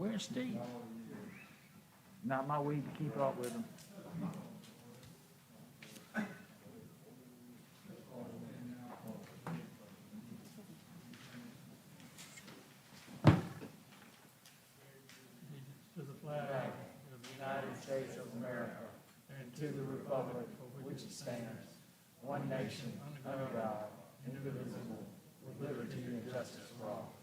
Where's Steve? Not my week to keep up with him. To the flag of the United States of America and to the republic for which it stands, one nation, under God, indivisible, with liberty and justice for all.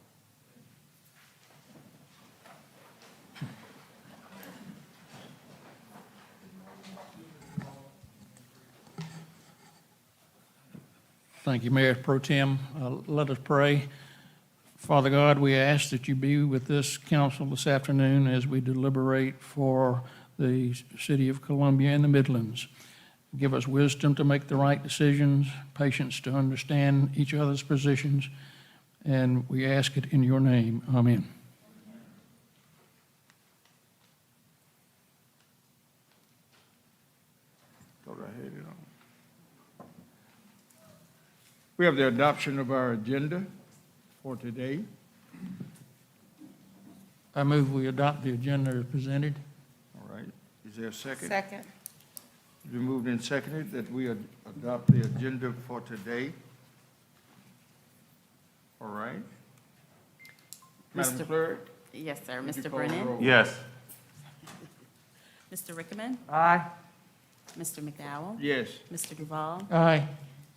Thank you, Mayor Pro Tem. Let us pray. Father God, we ask that you be with this council this afternoon as we deliberate for the city of Columbia and the Midlands. Give us wisdom to make the right decisions, patience to understand each other's positions, and we ask it in your name. Amen. Thought I had it on. We have the adoption of our agenda for today. I move we adopt the agenda as presented. All right. Is there a second? Second. It's been moved and seconded that we adopt the agenda for today. All right. Madam Mr. Clerk? Yes, sir. would you Mr. call the Brennan? roll? Yes. Mr. Rickman? Aye. Mr. McDowell? Yes. Mr. Duval? Aye.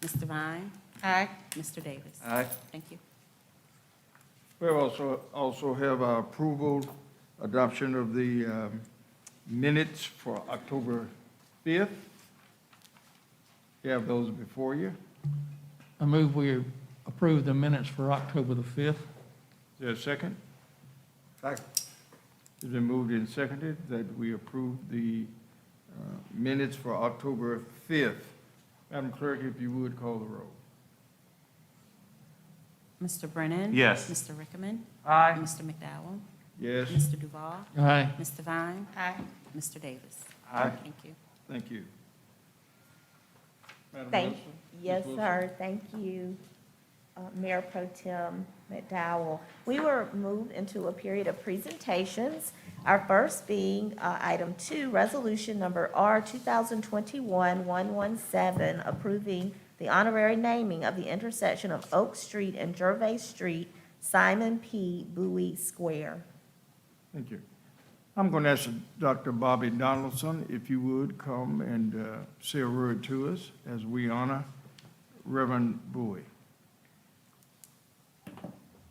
Mr. Vine? Aye. Mr. Davis? Aye. Thank you. We also have our approval, adoption of the minutes for October 5th. You have those before you. I move we approve the minutes for October the 5th. Is there a second? Second. It's been moved and seconded that we approve the minutes for October 5th. Madam Clerk, if you would, call the roll. Mr. Brennan? Yes. Mr. Rickman? Aye. Mr. McDowell? Yes. Mr. Duval? Aye. Mr. Vine? Aye. Mr. Davis? Aye. Thank you. Thank you. Madam Thank, Wilson? yes, Ms. sir, thank you, Mayor Pro Tem McDowell. We were moved into a period of presentations, our first being item 2, resolution number R 2021-117, approving the honorary naming of the intersection of Oak Street and Gervais Street, Simon P. Bowie Square. Thank you. I'm going to ask Dr. Bobby Donaldson, if you would, come and say a word to us as we honor Reverend Bowie.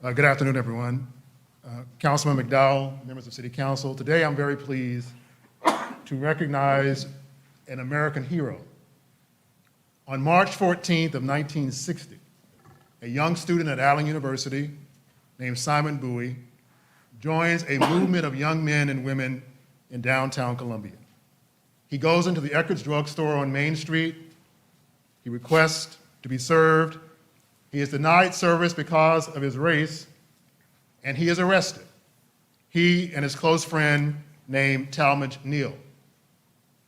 Good afternoon, everyone. Councilman McDowell, members of City Council, today I'm very pleased to recognize an American hero. On March 14th of 1960, a young student at Allen University named Simon Bowie joins a movement of young men and women in downtown Columbia. He goes into the Eckerd's drugstore on Main Street. He requests to be served. He is denied service because of his race, and he is arrested. He and his close friend named Talmadge Neal.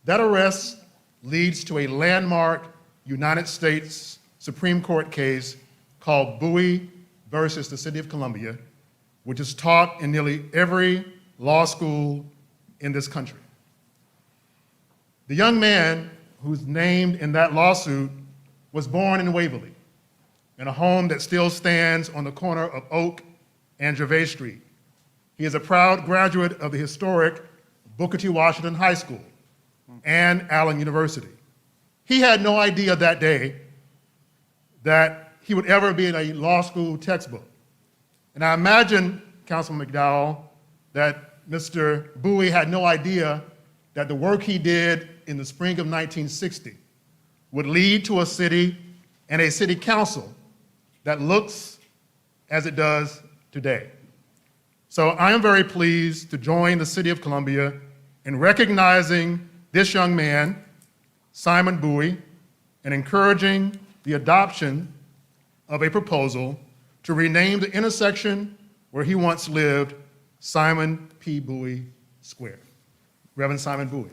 That arrest leads to a landmark United States Supreme Court case called Bowie versus the City of Columbia, which is taught in nearly every law school in this country. The young man who's named in that lawsuit was born in Waverly, in a home that still stands on the corner of Oak and Gervais Street. He is a proud graduate of the historic Booker T. Washington High School and Allen University. He had no idea that day that he would ever be in a law school textbook. And I imagine, Councilman McDowell, that Mr. Bowie had no idea that the work he did in the spring of 1960 would lead to a city and a city council that looks as it does today. So I am very pleased to join the City of Columbia in recognizing this young man, Simon Bowie, and encouraging the adoption of a proposal to rename the intersection where he once lived Simon P. Bowie Square. Reverend Simon Bowie.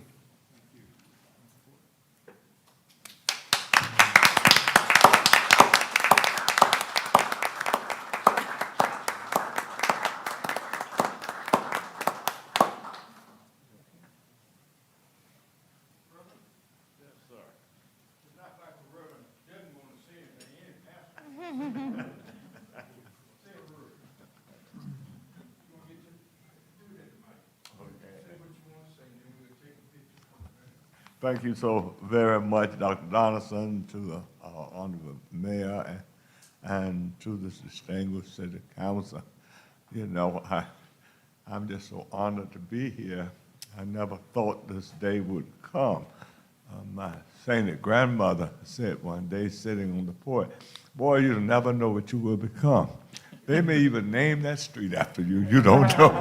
Thank you so very much, Dr. Donaldson, to the Honorable Mayor, and to the distinguished City Council. You know, I'm just so honored to be here. I never thought this day would come. My sainted grandmother said one day, sitting on the porch, "Boy, you'll never know what you will become. They may even name that street after you. You don't know."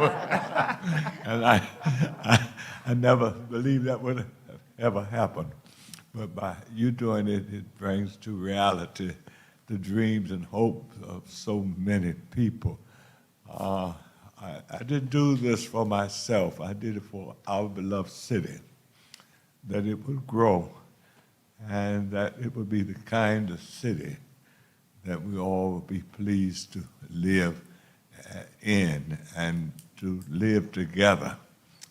And I never believed that would ever happen. But by you doing it, it brings to reality the dreams and hopes of so many people. I didn't do this for myself. I did it for our beloved city, that it would grow and that it would be the kind of city that we all would be pleased to live in and to live together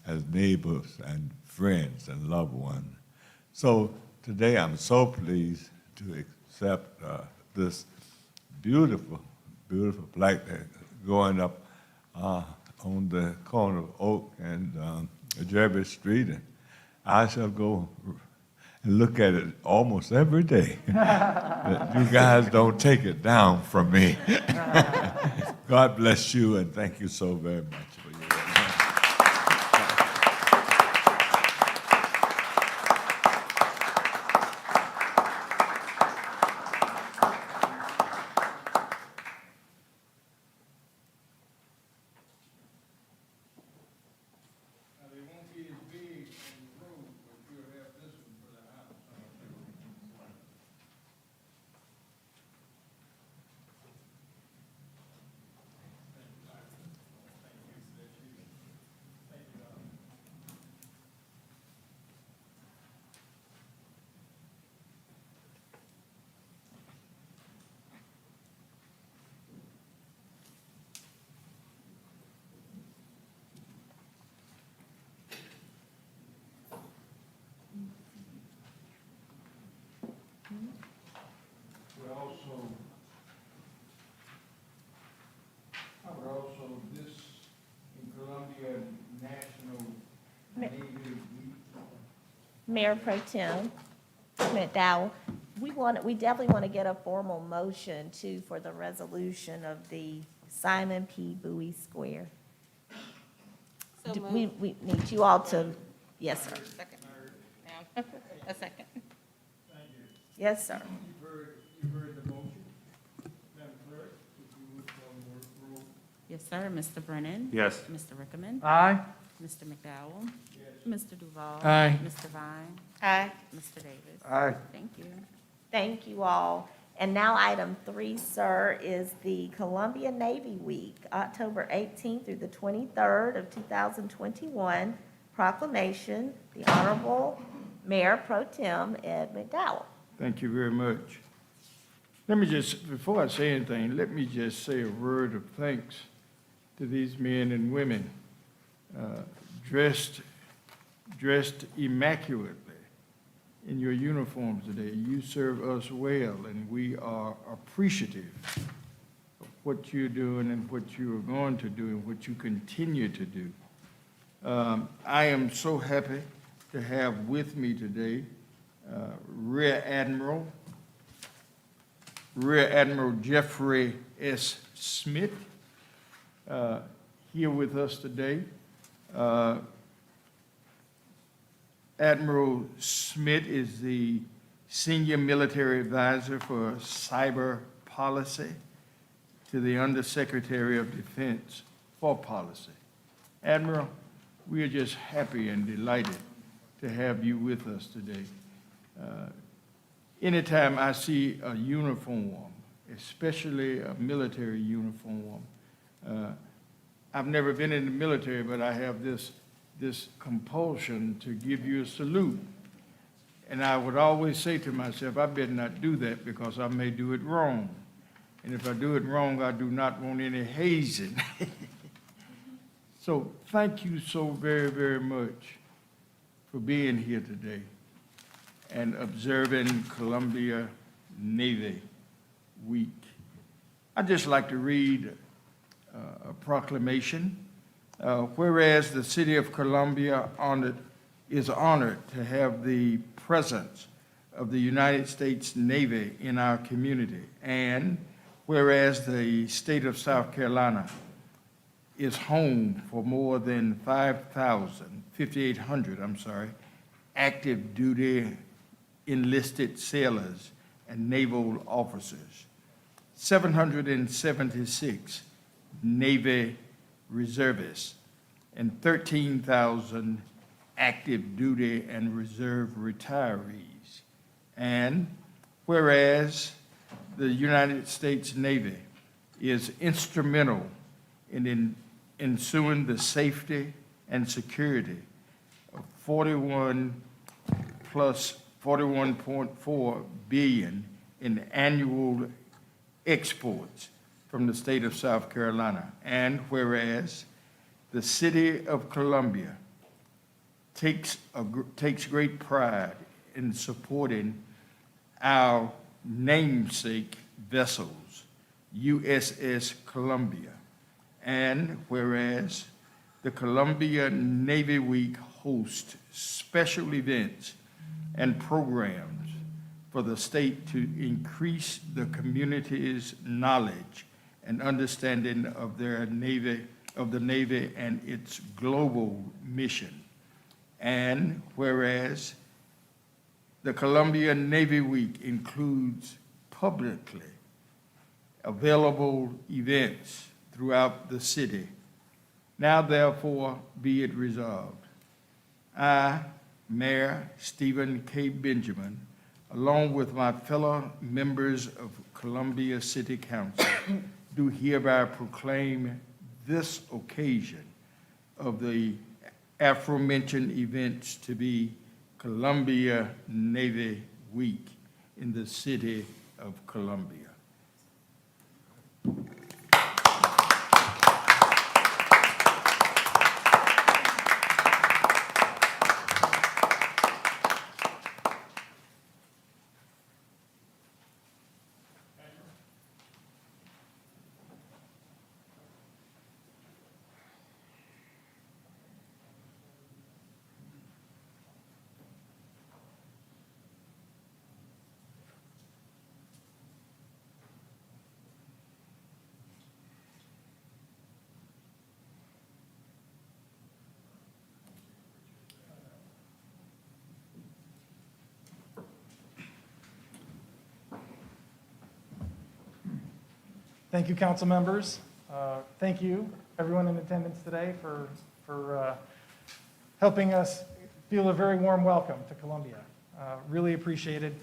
as neighbors and friends and loved ones. So today I'm so pleased to accept this beautiful, beautiful plaque going up on the corner of Oak and Jerry Street. And I shall go and look at it almost every day. But you guys don't take it down from me. God bless you, and thank you so very much for your They won't be as big on the road, but you'll have this one for the house. I would also, this in Columbia National Navy Week. Mayor Pro Tem McDowell, we definitely want to get a formal motion too for the resolution of the Simon P. Bowie Square. So We need you all to, yes, sir. Second. Now, a second. Yes, sir. You've heard the motion. Madam Clerk, if you would call the roll. Yes, sir. Mr. Brennan? Yes. Mr. Rickman? Aye. Mr. McDowell? Mr. Duval? Aye. Mr. Vine? Aye. Mr. Davis? Aye. Thank you. Thank you all. And now item 3, sir, is the Columbia Navy Week, October 18th through the 23rd of 2021. Proclamation, the Honorable Mayor Pro Tem Ed McDowell. Thank you very much. Let me just, before I say anything, let me just say a word of thanks to these men and women dressed immaculately in your uniforms today. You serve us well, and we are appreciative of what you're doing and what you are going to do and what you continue to do. I am so happy to have with me today Rear Admiral Jeffrey S. Smith here with us today. Admiral Smith is the Senior Military Advisor for Cyber Policy to the Undersecretary of Defense for Policy. Admiral, we are just happy and delighted to have you with us today. Anytime I see a uniform, especially a military uniform, I've never been in the military, but I have this compulsion to give you a salute. And I would always say to myself, I better not do that because I may do it wrong. And if I do it wrong, I do not want any hazing. So thank you so very, very much for being here today and observing Columbia Navy Week. I'd just like to read a proclamation. Whereas the City of Columbia honored is honored to have the presence of the United States Navy in our community. And whereas the state of South Carolina is home for more than 5,800, active duty enlisted sailors and naval officers, 776 Navy reservists, and 13,000 active duty and reserve retirees. And whereas the United States Navy is instrumental in ensuring the safety and security of 41.4 billion in annual exports from the state of South Carolina. And whereas the city of Columbia takes great pride in supporting our namesake vessels, USS Columbia. And whereas the Columbia Navy Week hosts special events and programs for the state to increase the community's knowledge and understanding of the Navy and its global mission. And whereas the Columbia Navy Week includes publicly available events throughout the city, now therefore be it resolved. I, Mayor Stephen K. Benjamin, along with my fellow members of Columbia City Council, do hereby proclaim this occasion of the aforementioned events to be Columbia Navy Week in the city of Columbia. Thank you, council members. Thank you, everyone in attendance today, for helping us feel a very warm welcome to Columbia. Really appreciated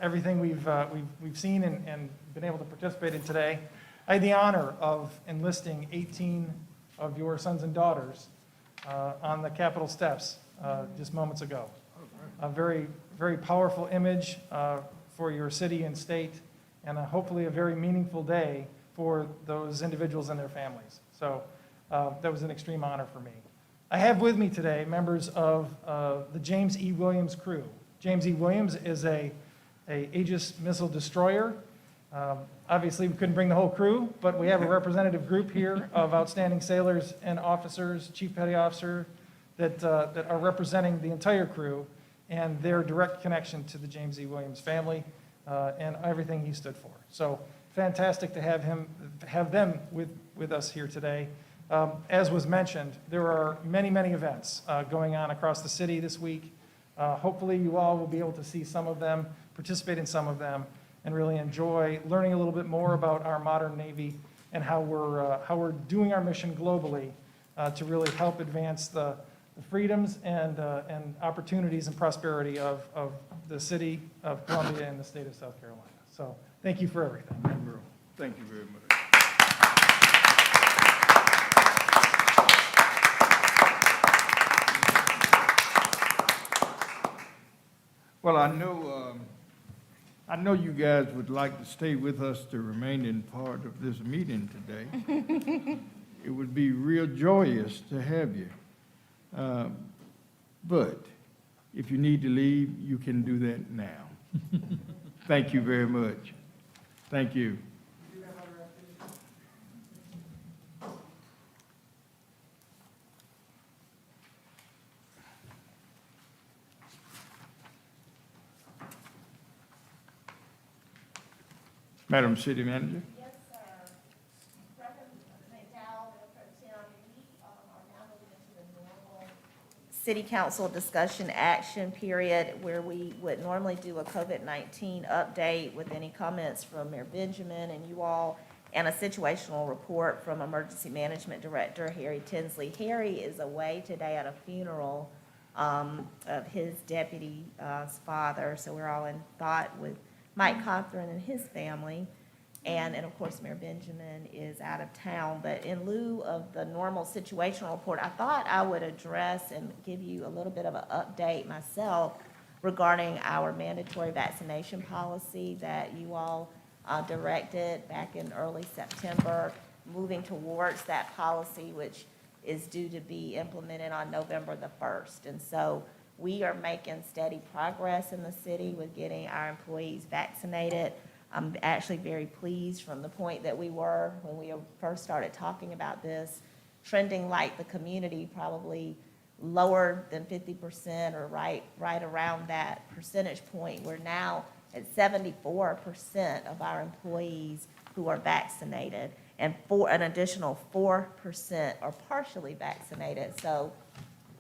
everything we've seen and been able to participate in today. I had the honor of enlisting 18 of your sons and daughters on the Capitol steps just moments ago. A very, very powerful image for your city and state, and hopefully a very meaningful day for those individuals and their families. So that was an extreme honor for me. I have with me today members of the James E. Williams crew. James E. Williams is a Aegis missile destroyer. Obviously, we couldn't bring the whole crew, but we have a representative group here of outstanding sailors and officers, chief petty officer, that are representing the entire crew and their direct connection to the James E. Williams family. And everything he stood for. So fantastic to have them with us here today. As was mentioned, there are many, many events going on across the city this week. Hopefully you all will be able to see some of them, participate in some of them, and really enjoy learning a little bit more about our modern Navy and how we're doing our mission globally to really help advance the freedoms and opportunities and prosperity of the city of Columbia and the state of South Carolina. So thank you for everything. Thank you very much. Well, I know you guys would like to stay with us the remaining part of this meeting today. It would be real joyous to have you. But if you need to leave, you can do that now. Thank you very much. Thank you. Madam City Manager? Yes, sir. Reverend McDowell, Pro Tem, we are now moving into the normal city council discussion action period where we would normally do a COVID-19 update with any comments from Mayor Benjamin and you all, and a situational report from Emergency Management Director Harry Tinsley. Harry is away today at a funeral of his deputy's father, so we're all in thought with Mike Cothran and his family. And of course, Mayor Benjamin is out of town. But in lieu of the normal situational report, I thought I would address and give you a little bit of an update myself regarding our mandatory vaccination policy that you all directed back in early September, moving towards that policy, which is due to be implemented on November the 1st. And so we are making steady progress in the city with getting our employees vaccinated. I'm actually very pleased from the point that we were when we first started talking about this, trending like the community, probably lower than 50% or right around that percentage point. We're now at 74% of our employees who are vaccinated, and an additional 4% are partially vaccinated. So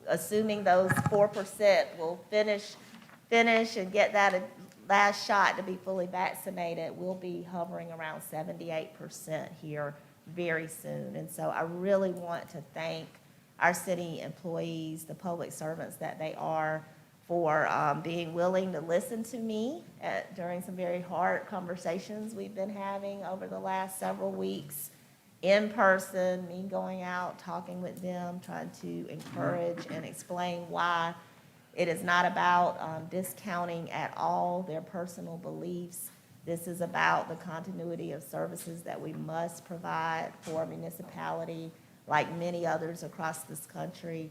assuming those 4% will finish and get that last shot to be fully vaccinated, we'll be hovering around 78% here very soon. And so I really want to thank our city employees, the public servants that they are, for being willing to listen to me during some very hard conversations we've been having over the last several weeks, in person, me going out, talking with them, trying to encourage and explain why it is not about discounting at all their personal beliefs. This is about the continuity of services that we must provide for a municipality, like many others across this country,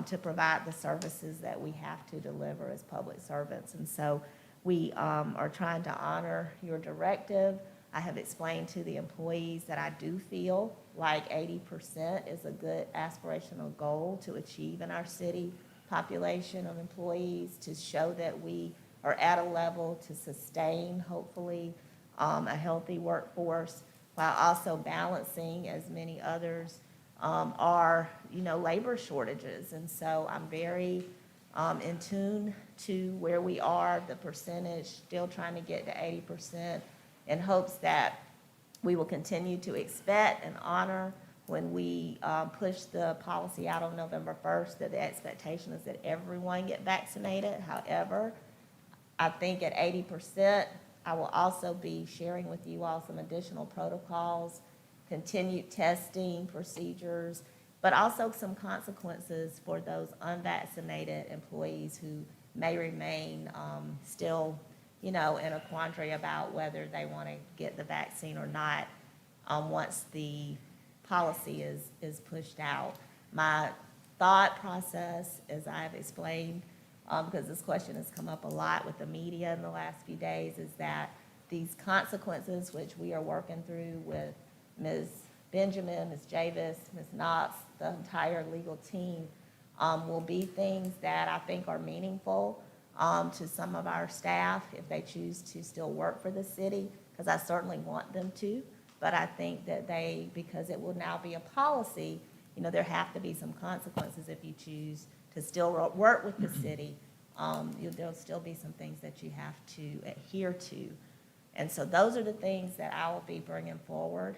to provide the services that we have to deliver as public servants. And so we are trying to honor your directive. I have explained to the employees that I do feel like 80% is a good aspirational goal to achieve in our city population of employees, to show that we are at a level to sustain, hopefully, a healthy workforce, while also balancing, as many others are, labor shortages. And so I'm very in tune to where we are, the percentage, still trying to get to 80%, in hopes that we will continue to expect and honor when we push the policy out on November 1st, that the expectation is that everyone get vaccinated. However, I think at 80%, I will also be sharing with you all some additional protocols, continued testing procedures, but also some consequences for those unvaccinated employees who may remain still, in a quandary about whether they want to get the vaccine or not once the policy is pushed out. My thought process, as I've explained, because this question has come up a lot with the media in the last few days, is that these consequences, which we are working through with Ms. Benjamin, Ms. Javis, Ms. Knox, the entire legal team, will be things that I think are meaningful to some of our staff if they choose to still work for the city, because I certainly want them to. But I think that because it will now be a policy, there have to be some consequences if you choose to still work with the city. There'll still be some things that you have to adhere to. And so those are the things that I will be bringing forward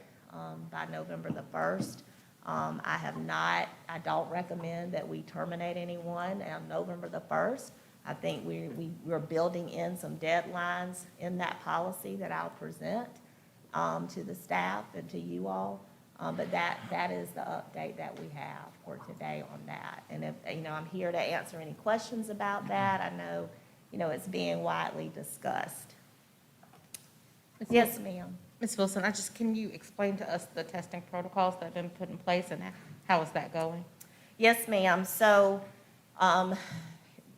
by November the 1st. I don't recommend that we terminate anyone on November the 1st. I think we're building in some deadlines in that policy that I'll present to the staff and to you all. But that is the update that we have for today on that. And if, I'm here to answer any questions about that. I know, it's being widely discussed. Yes, ma'am. Ms. Wilson, can you explain to us the testing protocols that have been put in place and how is that going? Yes, ma'am. So,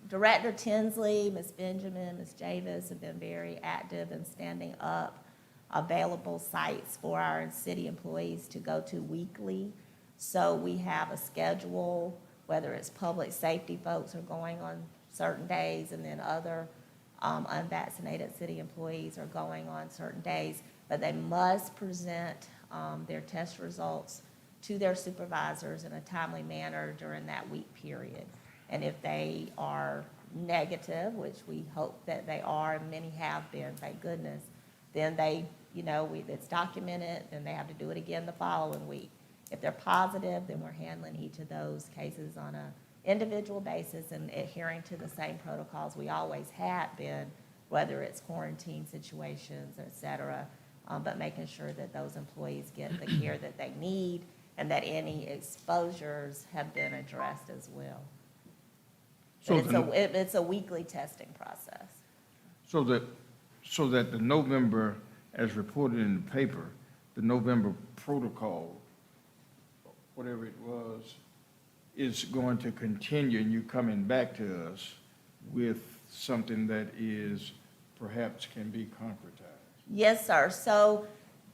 Director Tinsley, Ms. Benjamin, Ms. Javis have been very active in standing up available sites for our city employees to go to weekly. So we have a schedule, whether it's public safety folks are going on certain days, and then other unvaccinated city employees are going on certain days. but they must present their test results to their supervisors in a timely manner during that week period. And if they are negative, which we hope that they are, and many have been, thank goodness, then they, it's documented, then they have to do it again the following week. If they're positive, then we're handling each of those cases on an individual basis and adhering to the same protocols we always have been, whether it's quarantine situations, et cetera, but making sure that those employees get the care that they need and that any exposures have been addressed as well. So But it's a weekly testing process. So that the November, as reported in the paper, the November protocol, whatever it was, is going to continue, and you coming back to us with something that is, perhaps can be concretized. Yes, sir. So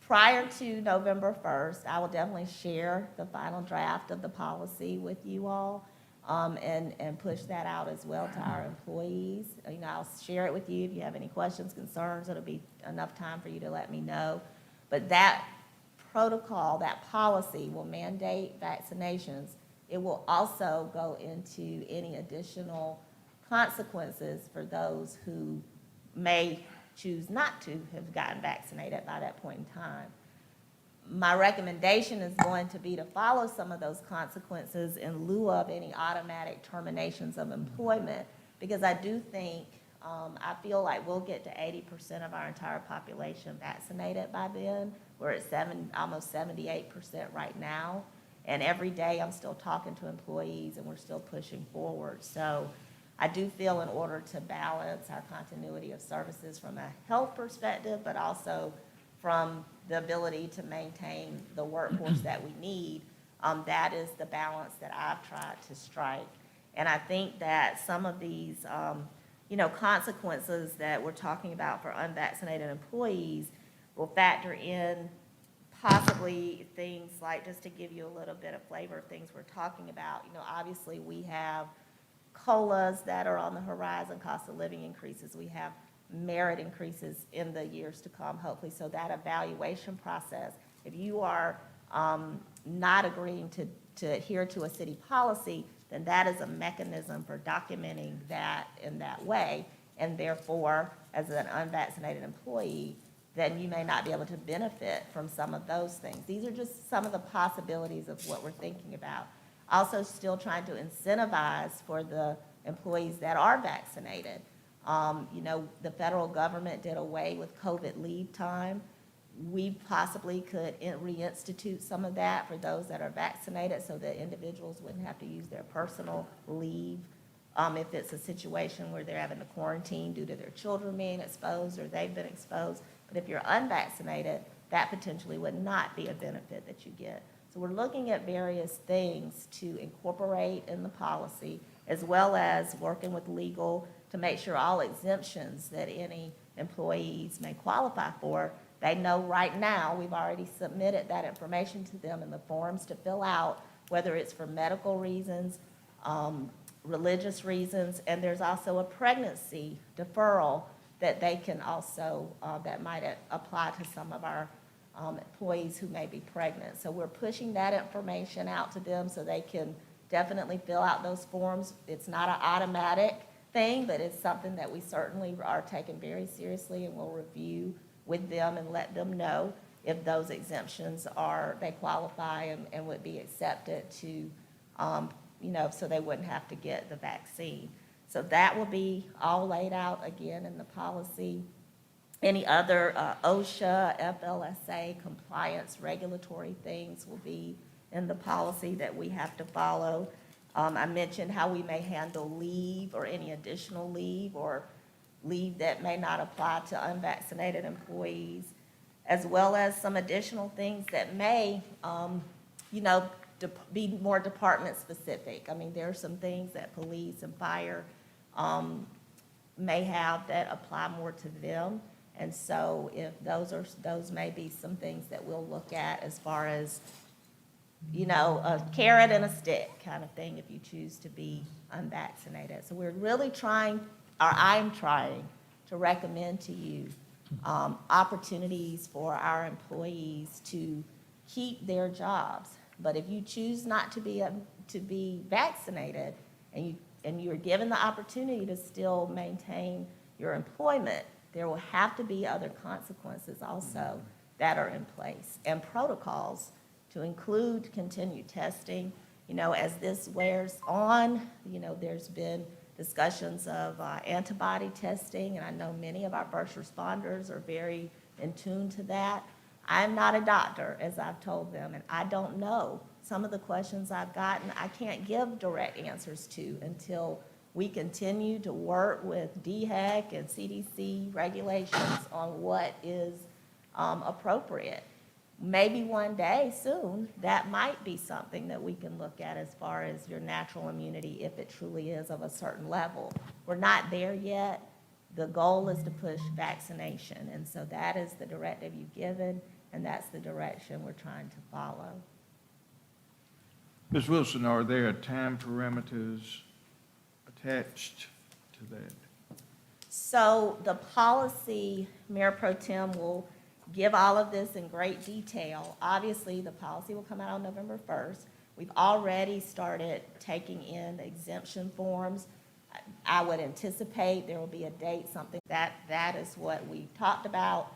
prior to November 1st, I will definitely share the final draft of the policy with you all, and push that out as well to our employees. I'll share it with you. If you have any questions, concerns, it'll be enough time for you to let me know. But that protocol, that policy will mandate vaccinations. It will also go into any additional consequences for those who may choose not to have gotten vaccinated by that point in time. My recommendation is going to be to follow some of those consequences in lieu of any automatic terminations of employment, because I do think, I feel like we'll get to 80% of our entire population vaccinated by then. We're at almost 78% right now. And every day I'm still talking to employees and we're still pushing forward. So I do feel in order to balance our continuity of services from a health perspective, but also from the ability to maintain the workforce that we need, that is the balance that I've tried to strike. And I think that some of these, consequences that we're talking about for unvaccinated employees will factor in possibly things like, just to give you a little bit of flavor of things we're talking about, obviously we have COLAs that are on the horizon, cost of living increases. We have merit increases in the years to come, hopefully. So that evaluation process, if you are not agreeing to adhere to a city policy, then that is a mechanism for documenting that in that way. And therefore, as an unvaccinated employee, then you may not be able to benefit from some of those things. These are just some of the possibilities of what we're thinking about. Also still trying to incentivize for the employees that are vaccinated. The federal government did away with COVID leave time. We possibly could reinstitute some of that for those that are vaccinated so that individuals wouldn't have to use their personal leave if it's a situation where they're having to quarantine due to their children being exposed or they've been exposed. But if you're unvaccinated, that potentially would not be a benefit that you get. So we're looking at various things to incorporate in the policy, as well as working with legal to make sure all exemptions that any employees may qualify for, they know right now. We've already submitted that information to them in the forms to fill out, whether it's for medical reasons, religious reasons, and there's also a pregnancy deferral that they can also, that might apply to some of our employees who may be pregnant. So we're pushing that information out to them so they can definitely fill out those forms. It's not an automatic thing, but it's something that we certainly are taking very seriously, and we'll review with them and let them know if those exemptions they qualify and would be accepted to, so they wouldn't have to get the vaccine. So that will be all laid out again in the policy. Any other OSHA, FLSA compliance regulatory things will be in the policy that we have to follow. I mentioned how we may handle leave or any additional leave or leave that may not apply to unvaccinated employees, as well as some additional things that may, be more department specific. I mean, there are some things that police and fire may have that apply more to them. And so if those may be some things that we'll look at as far as, a carrot and a stick kind of thing if you choose to be unvaccinated. So we're really I'm trying to recommend to you opportunities for our employees to keep their jobs. But if you choose not to be vaccinated and you are given the opportunity to still maintain your employment, there will have to be other consequences also that are in place and protocols to include continued testing. You know, as this wears on, you know, there's been discussions of antibody testing, and I know many of our first responders are very in tune to that. I'm not a doctor, as I've told them, and I don't know. Some of the questions I've gotten, I can't give direct answers to until we continue to work with DHEC and CDC regulations on what is appropriate. Maybe one day soon, that might be something that we can look at as far as your natural immunity, if it truly is of a certain level. We're not there yet. The goal is to push vaccination, and so that is the directive you've given, and that's the direction we're trying to follow. Ms. Wilson, are there time parameters attached to that? So the policy, Mayor Pro Tem will give all of this in great detail. Obviously, the policy will come out on November 1st. We've already started taking in exemption forms. I would anticipate there will be a date, something that is what we talked about,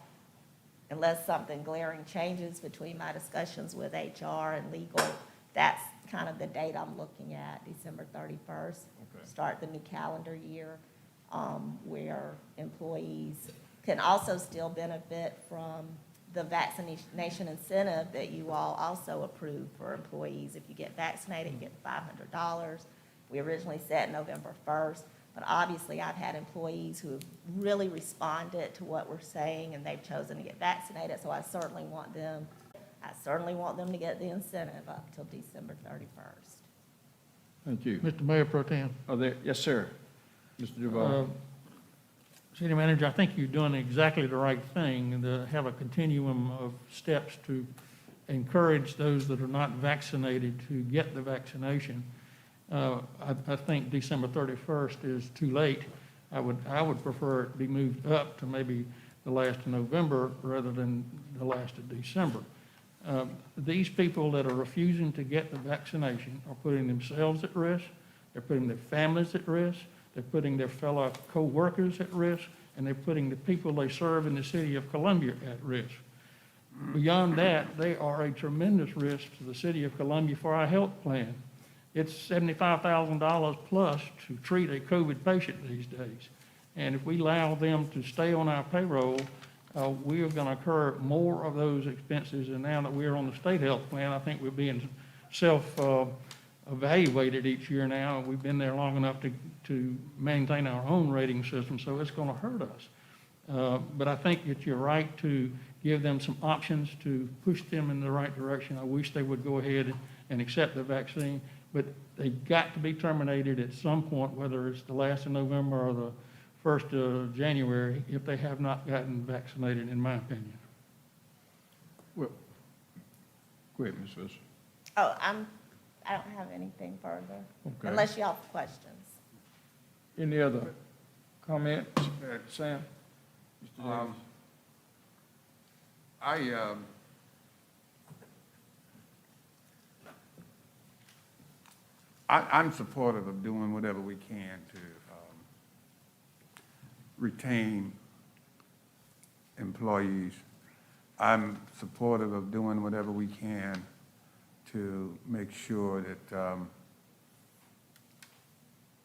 unless something glaring changes between my discussions with HR and legal. That's kind of the date I'm looking at, December 31st. Okay. Start the new calendar year, where employees can also still benefit from the vaccination incentive that you all also approved for employees. If you get vaccinated, you get $500. We originally set November 1st, but obviously I've had employees who have really responded to what we're saying, and they've chosen to get vaccinated, so I certainly want them to get the incentive up till December 31st. Thank you. Mr. Mayor Pro Tem. Are there, yes, sir. Mr. Duval. City Manager, I think you're doing exactly the right thing, to have a continuum of steps to encourage those that are not vaccinated to get the vaccination. I think December 31st is too late. I would prefer it be moved up to maybe the last of November rather than the last of December. These people that are refusing to get the vaccination are putting themselves at risk, they're putting their families at risk, they're putting their fellow co-workers at risk, and they're putting the people they serve in the city of Columbia at risk. Beyond that, they are a tremendous risk to the city of Columbia for our health plan. It's $75,000 plus to treat a COVID patient these days. And if we allow them to stay on our payroll, we are going to incur more of those expenses. And now that we're on the state health plan, I think we're being evaluated each year now. We've been there long enough to maintain our own rating system, so it's going to hurt us. But I think that you're right to give them some options to push them in the right direction. I wish they would go ahead and accept the vaccine, but they got to be terminated at some point, whether it's the last of November or the 1st of January, if they have not gotten vaccinated, in my opinion. Well, go ahead, Ms. Wilson. Oh, I don't have anything further, Okay. unless y'all have questions. Any other comments? Sam? Mr. Davis? I'm supportive of doing whatever we can to retain employees. I'm supportive of doing whatever we can to make sure that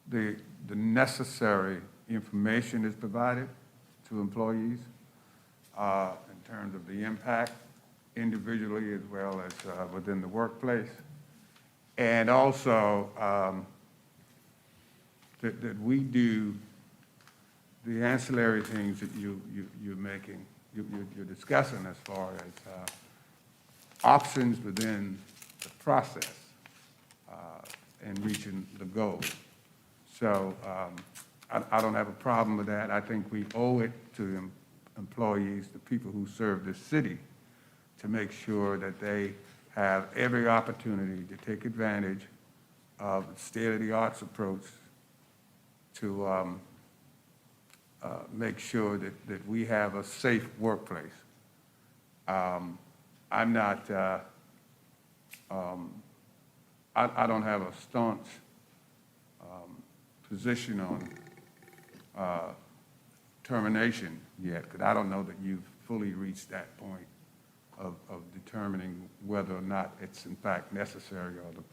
the necessary information is provided to employees in terms of the impact individually as well as within the workplace. And also that we do the ancillary things that you're discussing as far as options within the process in reaching the goal. So I don't have a problem with that. I think we owe it to employees, the people who serve this city, to make sure that they have every opportunity to take advantage of state-of-the-arts approach to make sure that we have a safe workplace. I'm not, I don't have a staunch position on termination yet, because I don't know that you've fully reached that point of determining whether or not it's in fact necessary or the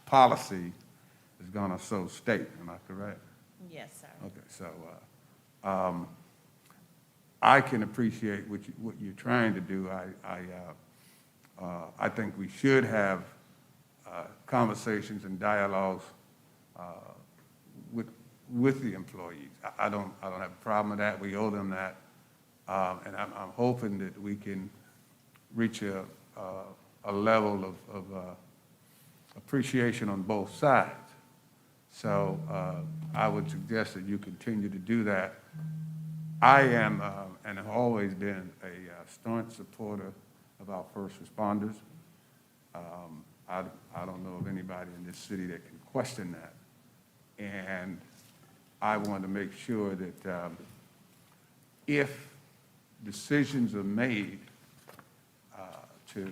policy is gonna so state. Am I correct? Yes, sir. Okay, so, I can appreciate what you're trying to do. I think we should have conversations and dialogues with the employees. I don't have a problem with that. We owe them that. And I'm hoping that we can reach a level of appreciation on both sides. So I would suggest that you continue to do that. I am, and have always been, a staunch supporter of our first responders. I don't know of anybody in this city that can question that. And I want to make sure that if decisions are made to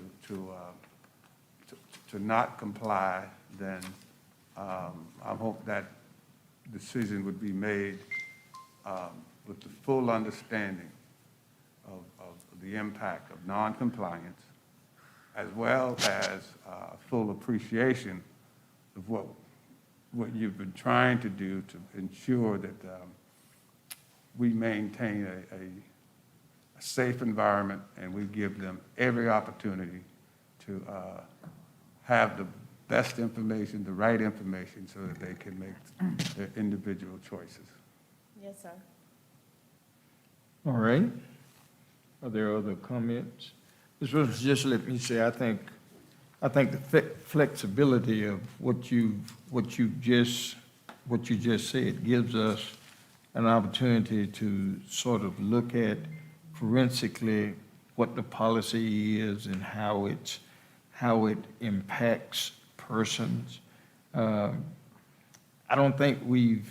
not comply, then I hope that decision would be made with the full understanding of the impact of noncompliance, as well as full appreciation of what you've been trying to do to ensure that we maintain a safe environment and we give them every opportunity to have the best information, the right information, so that they can make their individual choices. Yes, sir. All right. Are there other comments? Ms. Wilson, just let me say, I think the flexibility of what you just said gives us an opportunity to sort of look at forensically what the policy is and how it impacts persons. I don't think we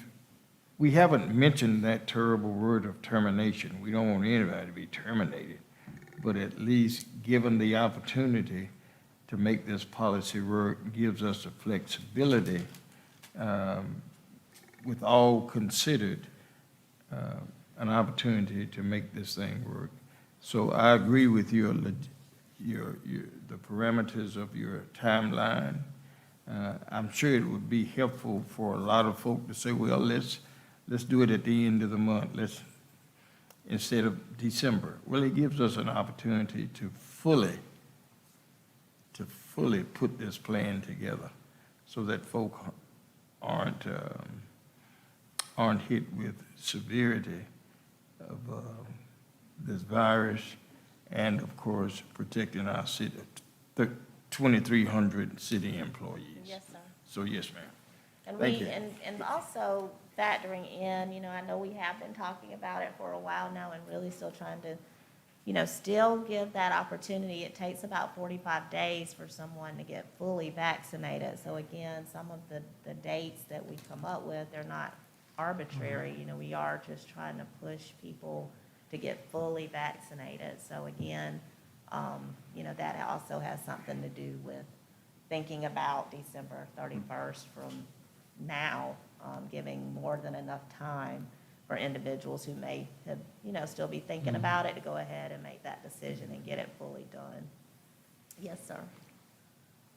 haven't mentioned that terrible word of termination. We don't want anybody to be terminated, but at least given the opportunity to make this policy work gives us the flexibility, with all considered, an opportunity to make this thing work. So I agree with the parameters of your timeline. I'm sure it would be helpful for a lot of folk to say, well, let's do it at the end of the month, instead of December. Well, it gives us an opportunity to fully put this plan together so that folk aren't hit with severity of this virus, and of course, protecting our city, the 2,300 city employees. Yes, sir. So, yes, ma'am. And Thank we, you. and also factoring in, I know we have been talking about it for a while now and really still trying to, still give that opportunity. It takes about 45 days for someone to get fully vaccinated. So again, some of the dates that we come up with, they're not arbitrary. We are just trying to push people to get fully vaccinated. So again, that also has something to do with thinking about December 31st from now, giving more than enough time for individuals who may have, still be thinking about it to go ahead and make that decision and get it fully done. Yes, sir.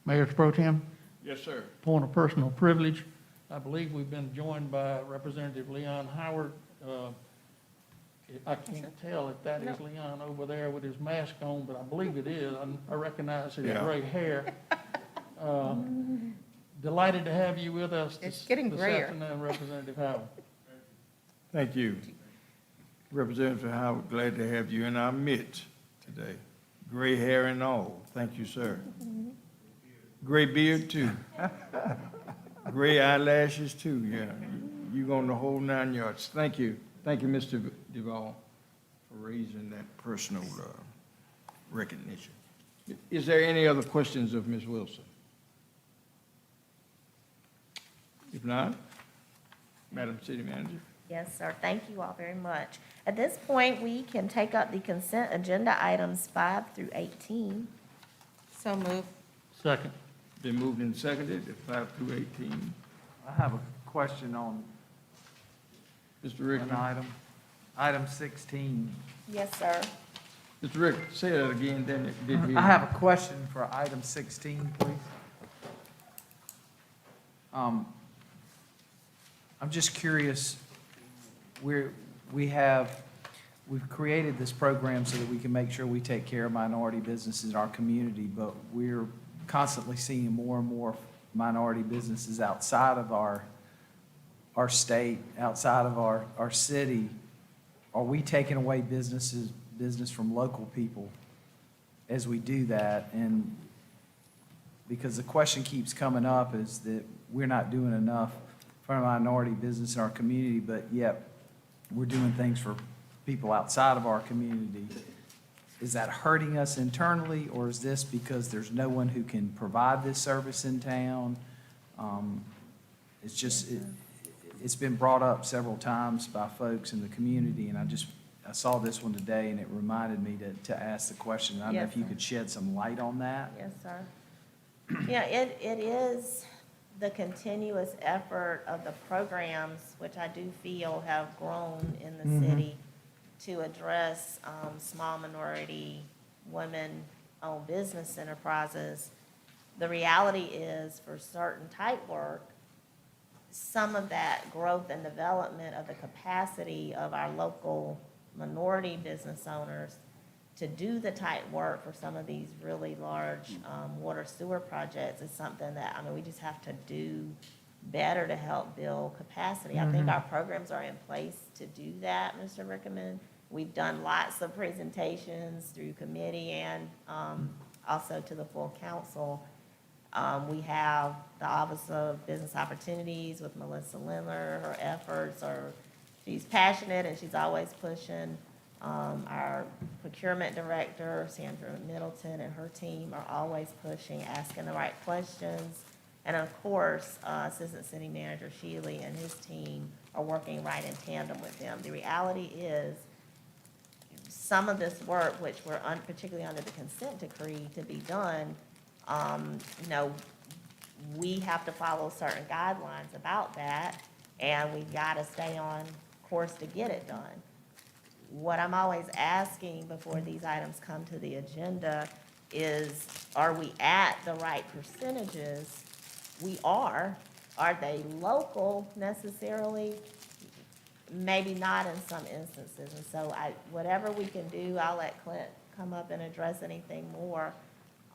Mayor Pro Tem, Yes, sir. point of personal privilege. I believe we've been joined by Representative Leon Howard. I can't tell if that is Leon over there with his mask on, but I believe it is. I recognize his Yeah. gray hair. Delighted to have you with us It's getting this grayer. afternoon, Representative Howard. Thank you. Representative Howard, glad to have you in our midst today. Gray hair and all. Thank you, sir. Gray beard, too. Gray eyelashes, too, yeah. You on the whole 9 yards. Thank you. Thank you, Mr. Duval, for raising that personal recognition. Is there any other questions of Ms. Wilson? If not, Madam City Manager? Yes, sir. Thank you all very much. At this point, we can take up the consent agenda items 5 through 18. So move. Second. Been moved and seconded, 5 through 18. I have a question on Mr. an Rickman. item 16. Yes, sir. Mr. Rick, say that again, then it did hear. I have a question for item 16, please. I'm just curious, we've created this program so that we can make sure we take care of minority businesses in our community, but we're constantly seeing more and more minority businesses outside of our state, outside of our city. Are we taking away business from local people as we do that? And because the question keeps coming up is that we're not doing enough for a minority business in our community, but yet we're doing things for people outside of our community. Is that hurting us internally, or is this because there's no one who can provide this service in town? It's just, it's been brought up several times by folks in the community, and I saw this one today, and it reminded me to ask the question. I don't know Yes, if you sir. could shed some light on that? Yes, sir. Yeah, it is the continuous effort of the programs, which I do feel have grown in the city, to address small minority women-owned business enterprises. The reality is, for certain type work, some of that growth and development of the capacity of our local minority business owners to do the type work for some of these really large water sewer projects is something that, I mean, we just have to do better to help build capacity. I think our programs are in place to do that, Mr. Rickman. We've done lots of presentations through committee and also to the full council. We have the Office of Business Opportunities with Melissa Lindler. Her efforts are, she's passionate and she's always pushing. Our procurement director, Sandra Middleton, and her team are always pushing, asking the right questions. And of course, Assistant City Manager Shealy and his team are working right in tandem with them. The reality is, some of this work, which we're particularly under the consent decree to be done, we have to follow certain guidelines about that, and we've got to stay on course to get it done. What I'm always asking before these items come to the agenda is, are we at the right percentages? We are. Are they local necessarily? Maybe not in some instances. And so whatever we can do, I'll let Clint come up and address anything more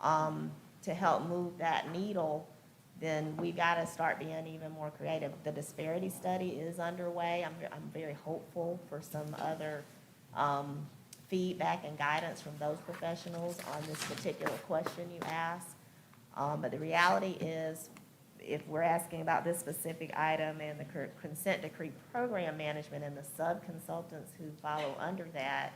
to help move that needle. Then we got to start being even more creative. The disparity study is underway. I'm very hopeful for some other feedback and guidance from those professionals on this particular question you asked. But the reality is, if we're asking about this specific item and the consent decree program management and the sub-consultants who follow under that,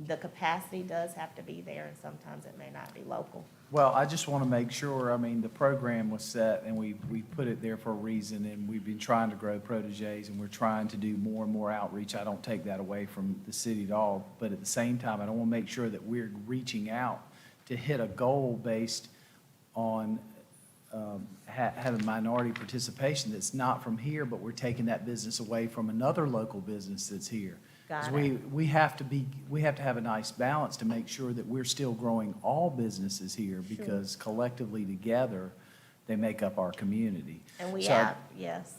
the capacity does have to be there, and sometimes it may not be local. Well, I just want to make sure, I mean, the program was set, and we put it there for a reason, and we've been trying to grow proteges, and we're trying to do more and more outreach. I don't take that away from the city at all, but at the same time, I don't want to make sure that we're reaching out to hit a goal based on having minority participation that's not from here, but we're taking that business away from another local business that's here. 'Cause Got it. we have to have a nice balance to make sure that we're still growing all businesses here, because collectively together, they make up our community. And we So- have, yes,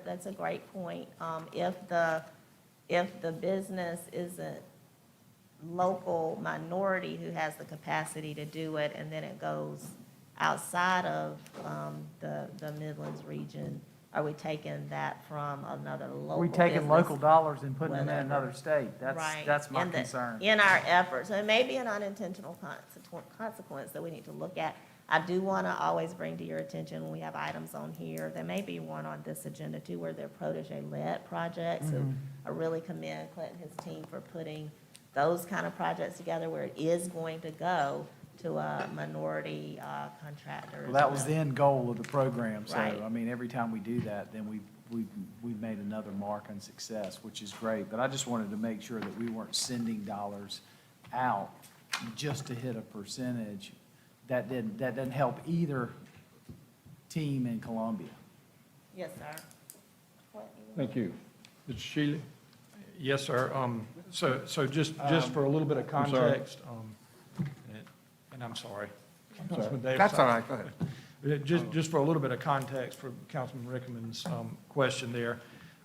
that's a great point. If the business isn't local minority who has the capacity to do it, and then it goes outside of the Midlands region, are we taking that from another local We taking business? local dollars and putting them in Whatever. another state. Right. That's my In the- concern. In our efforts, so it may be an unintentional consequence that we need to look at. I do want to always bring to your attention, when we have items on here, there may be one on this agenda too, where they're protege-led projects. So I really commend Clint and his team for putting those kind of projects together, where it is going to go to a minority contractor. Well, that was the end goal of the program, so, Right. I mean, every time we do that, then we've made another mark on success, which is great. But I just wanted to make sure that we weren't sending dollars out just to hit a percentage. That doesn't help either team in Columbia. Yes, sir. What you- Thank you. Mr. Shealy? Yes, sir. So just for a little bit of I'm sorry. context, and I'm sorry. Councilman Davis. That's all right, go ahead. Just for a little bit of context for Councilman Rickman's question there,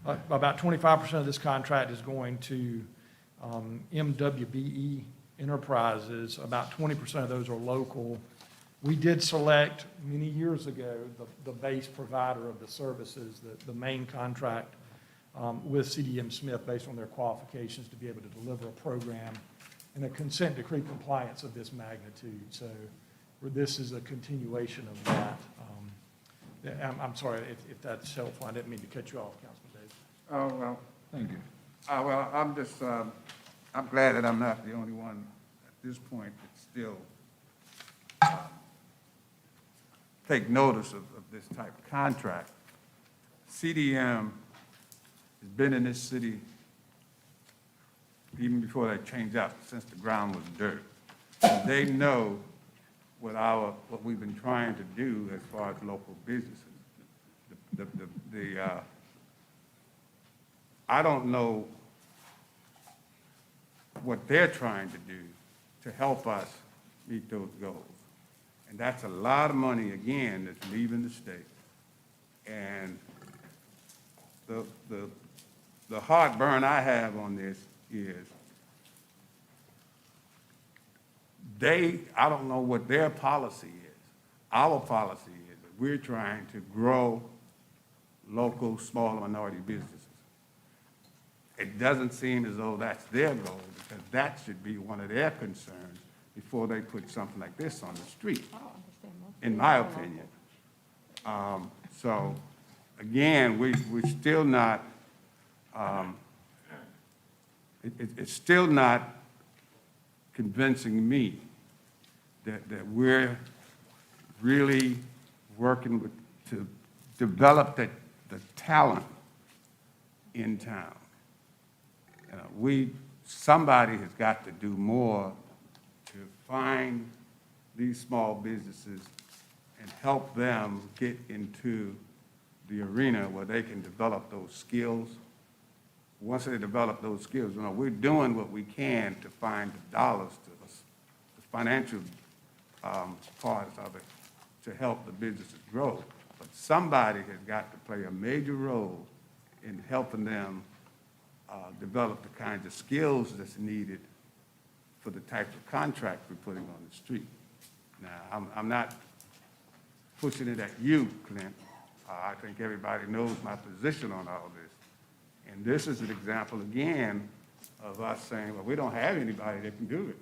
about 25% of this contract is going to MWBE Enterprises. About 20% of those are local. We did select many years ago the base provider of the services, the main contract with CDM Smith based on their qualifications to be able to deliver a program in a consent decree compliance of this magnitude. So this is a continuation of that. I'm sorry if that's helpful. I didn't mean to cut you off, Councilman Davis. Oh, well, Thank you. well, I'm just, I'm glad that I'm not the only one at this point that still take notice of this type of contract. CDM has been in this city even before they changed out, since the ground was dirt. And they know what we've been trying to do as far as local businesses. I don't know what they're trying to do to help us meet those goals. And that's a lot of money, again, that's leaving the state. And the heartburn I have on this is I don't know what their policy is. Our policy is that we're trying to grow local, small minority businesses. It doesn't seem as though that's their goal, because that should be one of their concerns before they put something like this on the street, I don't understand most of in it. my opinion. So, again, we're still not, it's still not convincing me that we're really working to develop the talent in town. Somebody has got to do more to find these small businesses and help them get into the arena where they can develop those skills. Once they develop those skills, we're doing what we can to find the dollars to us, the financial parts of it, to help the businesses grow. But somebody has got to play a major role in helping them develop the kinds of skills that's needed for the types of contracts we're putting on the street. Now, I'm not pushing it at you, Clint. I think everybody knows my position on all this. And this is an example, again, of us saying, well, we don't have anybody that can do it.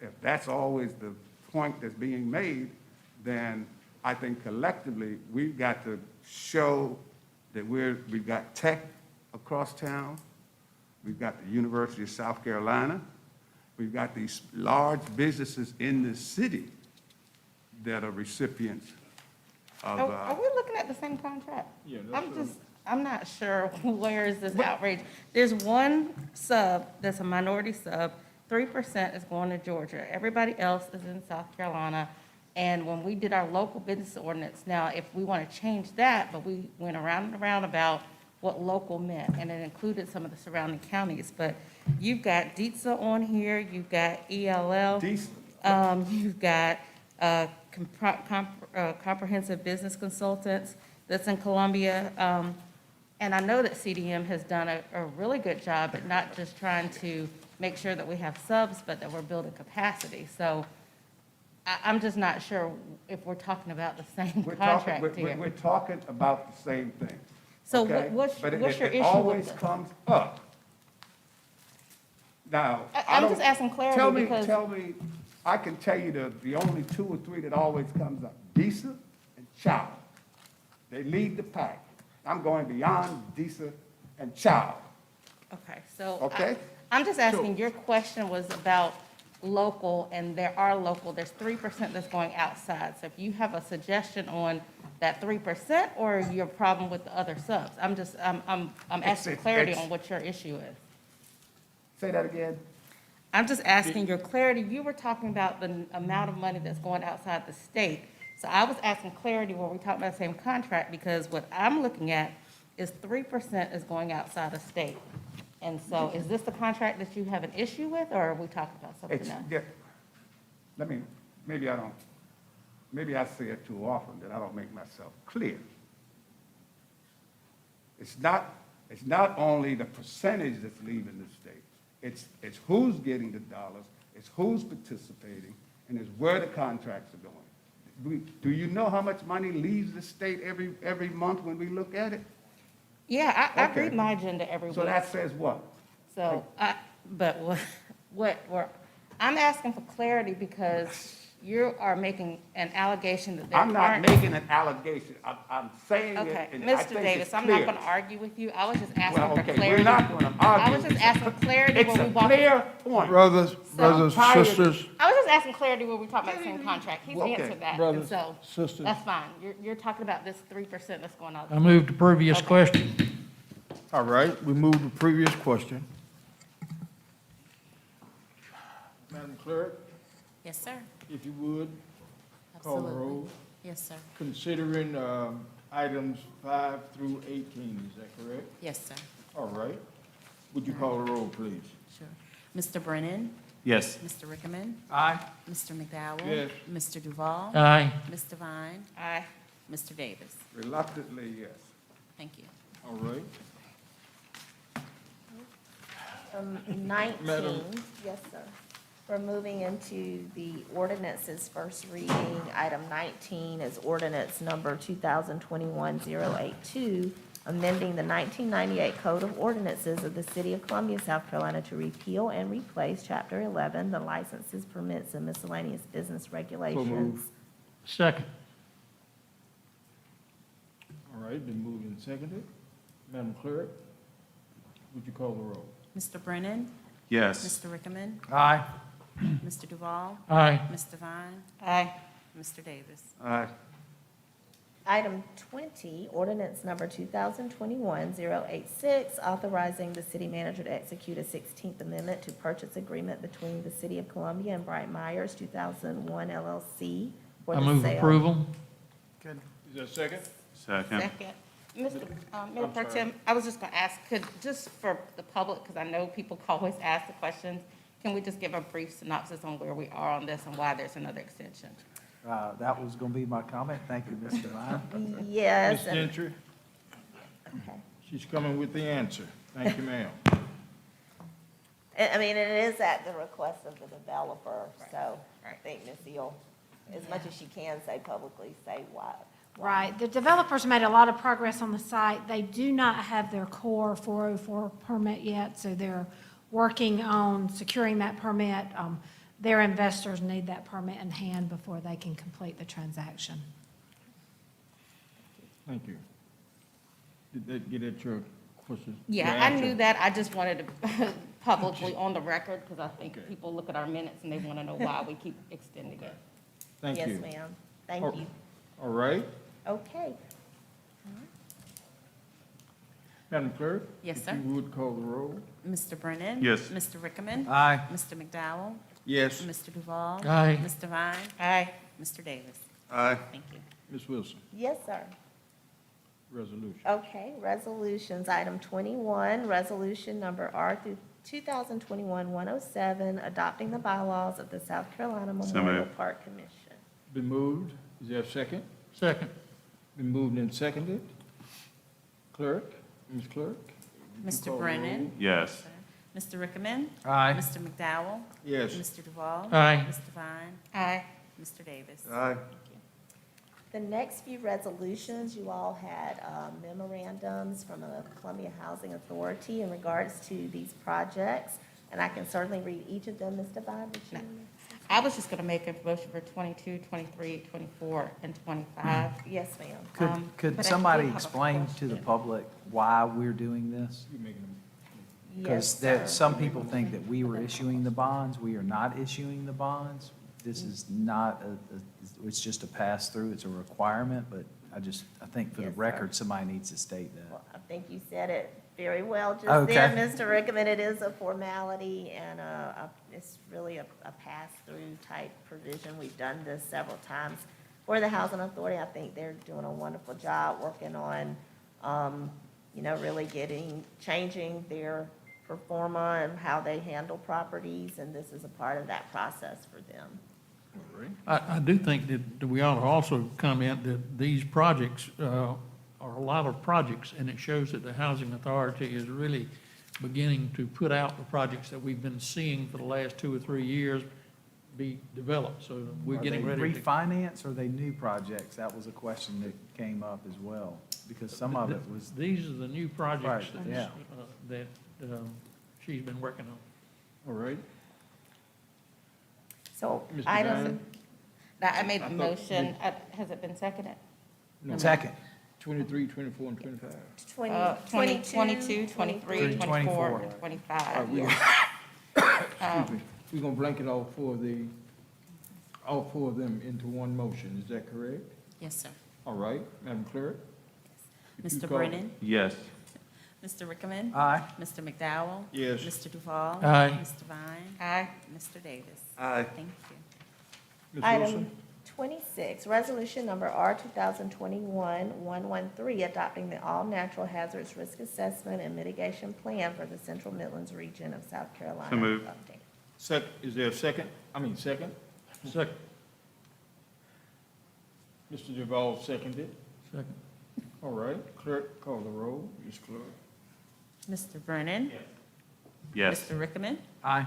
If that's always the point that's being made, then I think collectively, we've got to show that we've got tech across town. We've got the University of South Carolina. We've got these large businesses in the city that are recipients of. Are we looking at the same contract? Yeah, I'm not sure where is this outrage. There's one sub that's a minority sub, 3% is going to Georgia. Everybody else is in South Carolina. And when we did our local business ordinance, now if we want to change that, but we went around and around about what local meant, and it included some of the surrounding counties. But you've got DITSA on here, you've got ELL. You've got Comprehensive Business Consultants that's in Columbia. And I know that CDM has done a really good job at not just trying to make sure that we have subs, but that we're building capacity. So I'm just not sure if we're talking about the same contract here. We're talking about the same thing. So okay? what's But your issue It always with this? comes up. Now, I'm just asking clarity because. Tell me, I can tell you the only 2 or 3 that always comes up, DISA and CHOW. They lead the pack. I'm going beyond DISA and CHOW. Okay, so Okay. I'm just asking, your question was about local, and there are local, there's 3% that's going outside. So if you have a suggestion on that 3% or your problem with the other subs, I'm asking clarity on what your issue is. Say that again? I'm just asking your clarity. You were talking about the amount of money that's going outside the state. So I was asking clarity when we talk about the same contract, because what I'm looking at is 3% is going outside of state. And so is this the contract that you have an issue with, or are we talking about It's, something else? yeah, maybe I say it too often that I don't make myself clear. It's not only the percentage that's leaving the state, it's who's getting the dollars, it's who's participating, and it's where the contracts are going. Do you know how much money leaves the state every month when we look at it? Yeah, I Okay. read my agenda every week. So that says what? So, but I'm asking for clarity because you are making an allegation that there I'm not aren't. making an allegation, I'm saying it, Okay, and I Mr. think Davis, it's I'm not clear. going to argue with you. I was just Well, asking for okay, clarity. we're not gonna argue. I was just asking clarity It's when we a walked. clear point. Brothers, brothers, I'm tired. sisters, I was just asking clarity when we talked about the same contract. He's Okay. answered that, and brothers, so sisters. that's fine. You're talking about this 3% that's going on. I move to previous Okay. question. All right, we move to previous question. Madam Clerk, Yes, sir. if you would, call the Absolutely. roll. Yes, sir. Considering items 5 through 18, is that correct? Yes, sir. All right. Would you call the roll, please? Sure. Mr. Brennan? Yes. Mr. Rickaman? Aye. Mr. McDowell? Yes. Mr. Duval? Aye. Mr. Vine? Aye. Mr. Davis? Reluctantly, yes. Thank you. All right. 19, Madam- yes, sir. We're moving into the ordinance's first reading. Item 19 is ordinance number 2021-082, amending the 1998 Code of Ordinances of the City of Columbia, South Carolina to repeal and replace Chapter 11, the licenses, permits, and miscellaneous business regulations. Second. All right, been moved and seconded. Madam Clerk, would you call the roll? Mr. Brennan? Yes. Mr. Rickaman? Aye. Mr. Duval? Aye. Mr. Vine? Aye. Mr. Davis? Aye. Item 20, ordinance number 2021-086, authorizing the city manager to execute a 16th Amendment to purchase agreement between the City of Columbia and Breit Myers 2001 LLC for I the move sale. approval. Is there a second? Second. Second. Mr. Mayor I'm Pro sorry. Tem, I was just going to ask, just for the public, because I know people always ask the questions, can we just give a brief synopsis on where we are on this and why there's another extension? That was going to be my comment. Thank you, Mr. Vine. Yes, Ms. and, Gentry, okay. she's coming with the answer. Thank you, ma'am. I mean, it is at the request of the developer, so I Right. think Ms. Eel, as much as she can say publicly, say why. Right. The developers made a lot of progress on the site. They do not have their core 404 permit yet, so they're working on securing that permit. Their investors need that permit in hand before they can complete the transaction. Thank you. Did that get at your question? Yeah, your I answer? knew that. I just wanted to publicly on the record, because I think Okay. people look at our minutes and they want to know why we keep extending it. Thank you. Yes, ma'am. Thank Oh. you. All right. Okay. Madam Clerk? Yes, If sir. you would call the roll? Mr. Brennan? Yes. Mr. Rickaman? Aye. Mr. McDowell? Yes. Mr. Duval? Aye. Mr. Vine? Aye. Mr. Davis? Aye. Thank you. Ms. Wilson, Yes, sir. resolution. Okay, resolutions, item 21, resolution number R through 2021-107, adopting the bylaws of the South Carolina So Memorial moved. Park Commission. Been moved. Is there a second? Second. Been moved and seconded. Clerk, Ms. Clerk? would you Mr. call the Brennan? roll? Yes. Mr. Rickaman? Aye. Mr. McDowell? Yes. Mr. Duval? Aye. Mr. Vine? Aye. Mr. Davis? Aye. The next few resolutions, you all had memorandums from the Columbia Housing Authority in regards to these projects, and I can certainly read each of them, Ms. Devine, would you? I was just going to make a motion for 22, 23, 24, and 25. Yes, ma'am. Could but I somebody did have a explain to the question. public why we're doing this? You making Because sir. some people think that we were issuing the bonds. We are not issuing the bonds. This is not it's just a pass-through. It's a requirement, but I think for the Yes, sir. record, somebody needs to state that. Well, I think you said it very well just Okay. there, Mr. Rickman. It is a formality, and it's really a pass-through type provision. We've done this several times for the Housing Authority. I think they're doing a wonderful job working on, really changing their pro forma and how they handle properties, and this is a part of that process for them. I do think that we ought to also comment that these projects are a lot of projects, and it shows that the Housing Authority is really beginning to put out the projects that we've been seeing for the last 2 or 3 years be developed, so we're getting Are they ready to. refinance or are they new projects? That was a question that came up as well, because some of it was, These are the new projects Right, yeah. that she's been working on. All right. So Mr. item, Diamond? Now, I made I the thought motion. Has it been seconded? No. second, 23, 24, and 25. 22, 23, 24, and All right, 25. excuse me. We're gonna blanket all four of them into one motion, is that correct? Yes, sir. All right, Madam Clerk? Could you Mr. call- Brennan? Yes. Mr. Rickman? aye. Mr. McDowell? Yes. Mr. Duval? Aye. Mr. Vine? Aye. Mr. Davis? Aye. Thank you. Ms. item Wilson? 26, resolution number R 2021-113, adopting the all natural hazards risk assessment and mitigation plan for the Central Midlands region of South Carolina. So moved. Update. Is there a second? Second? Second. Mr. Duval seconded. Second. All right, clerk, call the roll. Ms. Clerk? Mr. Brennan? Yes. Mr. Rickman? Aye.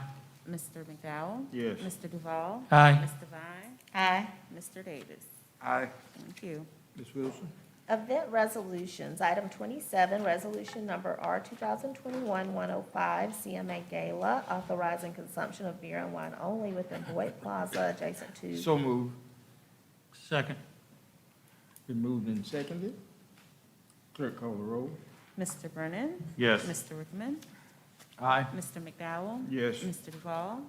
Mr. McDowell? Yes. Mr. Duval? Aye. Mr. Vine? Aye. Mr. Davis? Aye. Thank you. Ms. Wilson? Event resolutions, item 27, resolution number R 2021-105, CMA Gala, authorizing consumption of beer and wine only within Boyd Plaza adjacent to. So moved. Second. Been moved and seconded. Clerk, call the roll. Mr. Brennan? Yes. Mr. Rickman? Aye. Mr. McDowell? Yes. Mr. Duval?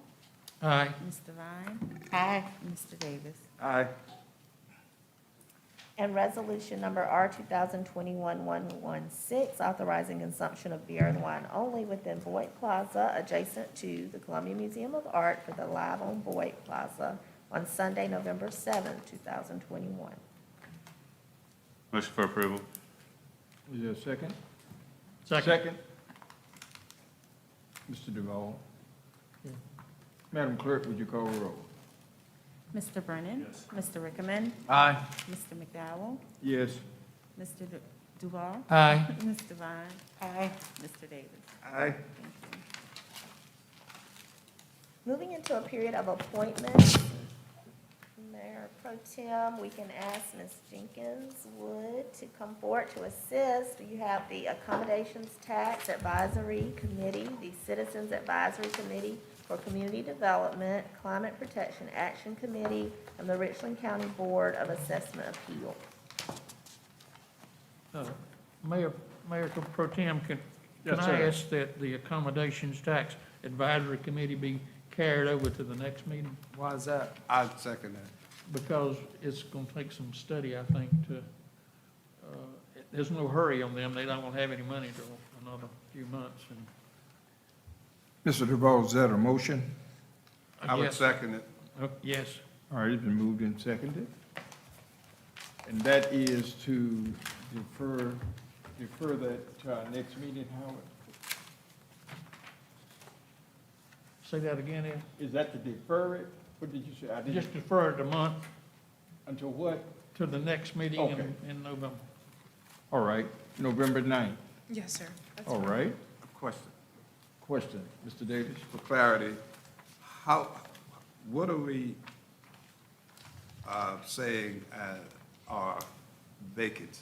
Aye. Mr. Vine? Aye. Mr. Davis? Aye. And resolution number R 2021-116, authorizing consumption of beer and wine only within Boyd Plaza adjacent to the Columbia Museum of Art for the Live on Boyd Plaza on Sunday, November 7th, 2021. Motion for approval. Is there a second? Second. Mr. Duval? Madam Clerk, would you call the roll? Mr. Brennan? Mr. Rickman? Aye. Mr. McDowell? Yes. Mr. Duval? Aye. Mr. Vine? Aye. Mr. Davis? Aye. Thank you. Moving into a period of appointments, Mayor Pro Tem, we can ask Ms. Jenkins Wood to come forward to assist. You have the Accommodations Tax Advisory Committee, the Citizens Advisory Committee for Community Development, Climate Protection Action Committee, and the Richland County Board of Assessment Appeal. Mayor Pro Tem, can Yes, I sir. ask that the Accommodations Tax Advisory Committee be carried over to the next meeting? Why is that? I'd second that. Because it's going to take some study, I think, to, there's no hurry on them. They don't want to have any money till another few months, and Mr. Duval, is that a motion? I would yes. second it. Yes. All right, it's been moved and seconded. And that is to defer that to our next meeting, Howard? Say that again, Ed? Is that to defer it? What did you say? I didn't, Just defer it a month until what? to the next meeting Okay. in November. All right, November 9th. Yes, sir. All right. Question. Question, Mr. Davis? For clarity, what are we saying are vacancies?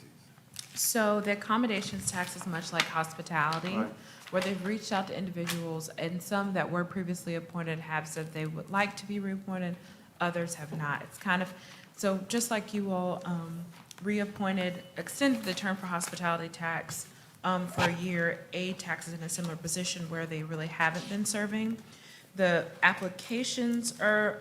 So the accommodations tax is much like hospitality, Right. where they've reached out to individuals, and some that were previously appointed have said they would like to be reappointed, others have not. It's kind of, so just like you all extended the term for hospitality tax for a year. A-Tax is in a similar position where they really haven't been serving. The applications are,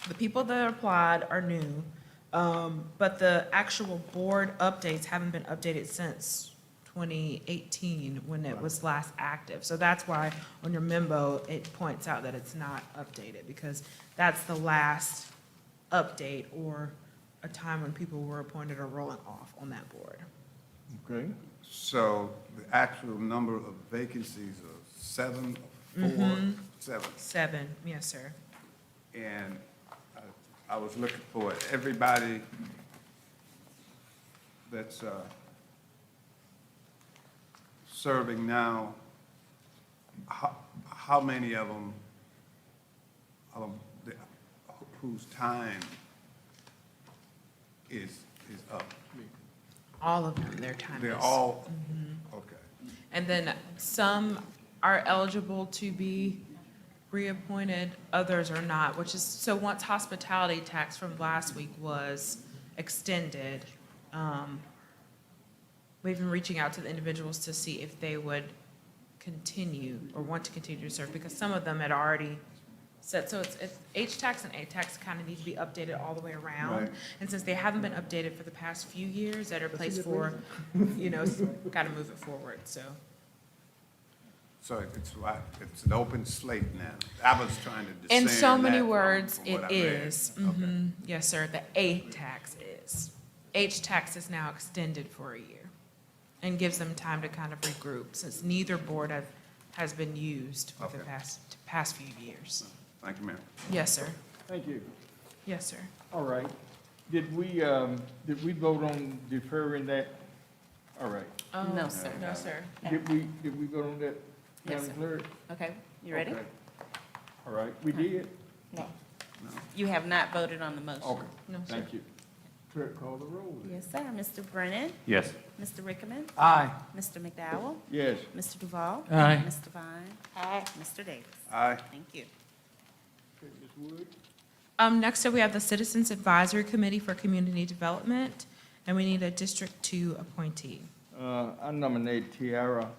the people that applied are new, but the actual board updates haven't been updated since 2018, when it was last active. So that's why on your memo, it points out that it's not updated, because that's the last update or a time when people were appointed or rolling off on that board. Okay, So the actual number of vacancies are 7, 4, 7. 7, yes, sir. And I was looking for everybody that's serving now, how many of them, whose time is up? All of them, their time is. They're all, okay. And then some are eligible to be reappointed, others are not, which is, so once hospitality tax from last week was extended, we've been reaching out to the individuals to see if they would continue or want to continue to serve, because some of them had already said, so it's H-Tax and A-Tax kind of need to be updated all the way around. Right. And since they haven't been updated for the past few years, that are placed for, got to move it forward, so. So it's like, it's an open slate now. I was trying to discern In so many that words, from what it I read. is. Okay. Mhm. Yes, sir, the A-Tax is. H-Tax is now extended for a year and gives them time to kind of regroup, since neither board has been used for the Okay. past few years. Thank you, Mayor. Yes, sir. thank you. Yes, sir. All right. Did we vote on deferring that? All right. No, sir. No, sir. Did we vote on that, Yes, Madam sir. Clerk? Okay, you ready? Okay. All right, we did? No. You have not voted on the motion. Okay, No, sir. thank you. Clerk, call the roll. then. Yes, sir. Mr. Brennan? Yes. Mr. Rickman? Aye. Mr. McDowell? Yes. Mr. Duval? Aye. Mr. Vine? Aye. Mr. Davis? Aye. Thank you. Okay, Ms. Wood? Next up, we have the Citizens Advisory Committee for Community Development, and we need a District 2 appointee. I nominate Tiara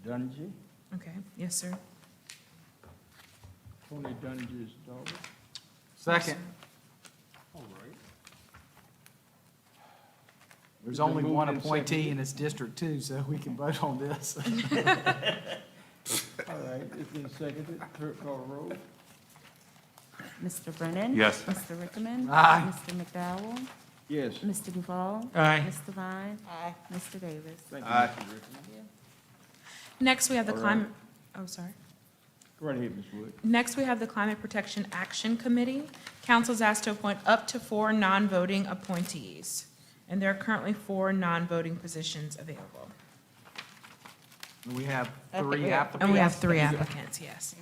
Dungy, Okay, yes, sir. Tony Dungy's daughter. Second. All right. There's It's been only moved one and appointee seconded. and it's District 2, so we can vote on this. All right, it's been seconded. Clerk, call the roll. Mr. Brennan? Yes. Mr. Rickman? Aye. Mr. McDowell? Yes. Mr. Duval? Aye. Mr. Vine? Aye. Mr. Davis? Thank you, Aye. Mr. Rickman. Next, we have the All right. Climate, oh, sorry. Go right ahead, Ms. Wood. Next, we have the Climate Protection Action Committee. Council's asked to appoint up to 4 non-voting appointees, and there are currently 4 non-voting positions available. We have I think 3 we have- applicants. And we have 3 applicants, yes.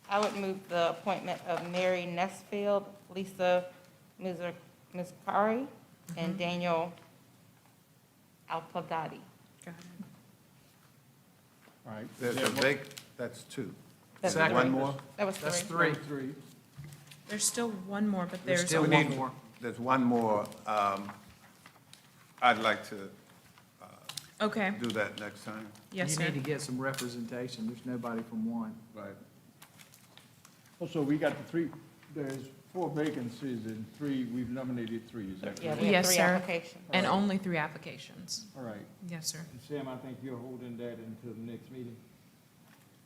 I would move the appointment of Mary Nesfield, Lisa Mizkari, and Daniel Alpagadi. All right. There's a that's 2. That's Second. One more? That was That's three. 3. Three. There's still one more, but There's there's still We one need- more. There's one more. I'd like to Okay, do that next time. yes, You sir. need to get some representation. There's nobody from one. Right. Also, we got the 3, there's 4 vacancies and 3, we've nominated 3, is that Yeah, correct? we have Yes, 3 sir. applications. And only 3 applications. All right. Yes, sir. And Sam, I think you're holding that until the next meeting?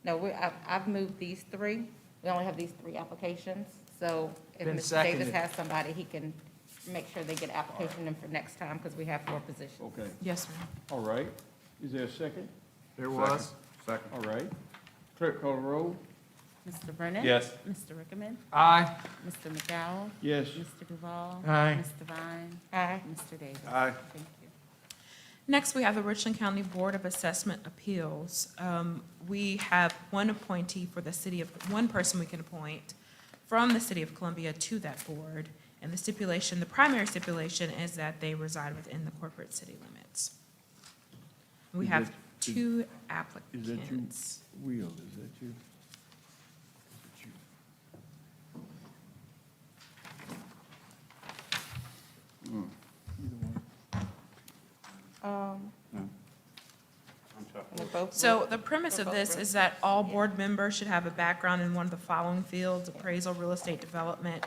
No, I've moved these 3. We only have these 3 applications, so if Been Mr. Davis seconded. has somebody, he can make sure they get an application in for next time, because we have 4 positions. Okay, Yes, sir. all right. Is there a second? There was. Second. All right. Clerk, call the roll. Mr. Brennan? Yes. Mr. Rickman? Aye. Mr. McDowell? Yes. Mr. Duval? Aye. Mr. Vine? Aye. Mr. Davis? Aye. Thank you. Next, we have the Richland County Board of Assessment Appeals. We have one appointee for the city of, one person we can appoint from the city of Columbia to that board. And the stipulation, the primary stipulation is that they reside within the corporate city limits. We Is have that- 2 Is that you, applicants. Will, is that you? Is it you? Either one. Um, both? So the premise of this is that all board members should have a background in one of the following fields: appraisal, real estate development,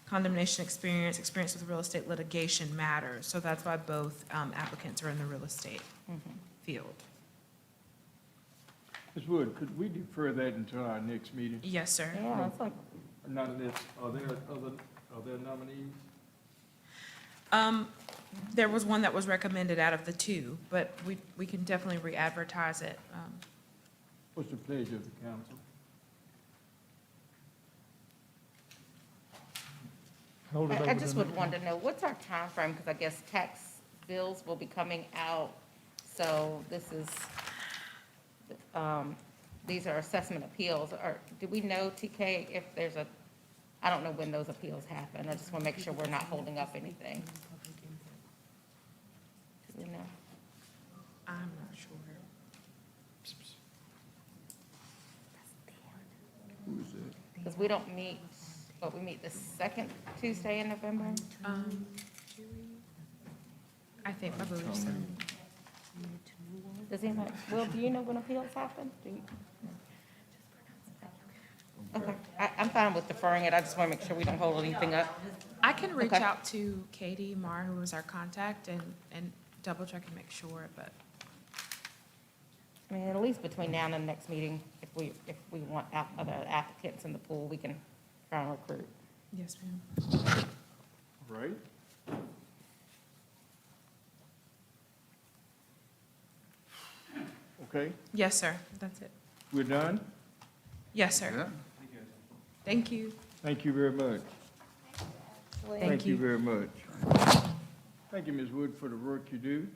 condemnation experience, experience with real estate litigation matters. So that's why both applicants are in the real estate field. Ms. Wood, could we defer that until our next meeting? Yes, sir. Yeah, it's like, Not unless, are there nominees? There was one that was recommended out of the two, but we can definitely re-advertise it. What's the pleasure of the council? Hold it over I to just the would next want to know, what's our time frame? Because I guess tax bills will be coming out, so this is, these are assessment appeals. Do we know, TK, if there's I don't know when those appeals happen. I just want to make sure we're not holding up anything. Do we know? I'm not sure. Who is that? Because we don't meet, we meet the second Tuesday in November? I believe so. Does anybody, Will, do you know when appeals happen? Okay, I'm fine with deferring it. I just want to make sure we don't hold anything up. I can reach Okay. out to Katie Marr, who was our contact, and double check and make sure, but I mean, at least between now and the next meeting, if we want other applicants in the pool, we can try and recruit. yes, ma'am. All right. Okay, Yes, sir. That's it. we're done? Yes, sir. Thank you. Thank you very much. Thank you you. very much. Thank you, Ms. Wood, for the work you do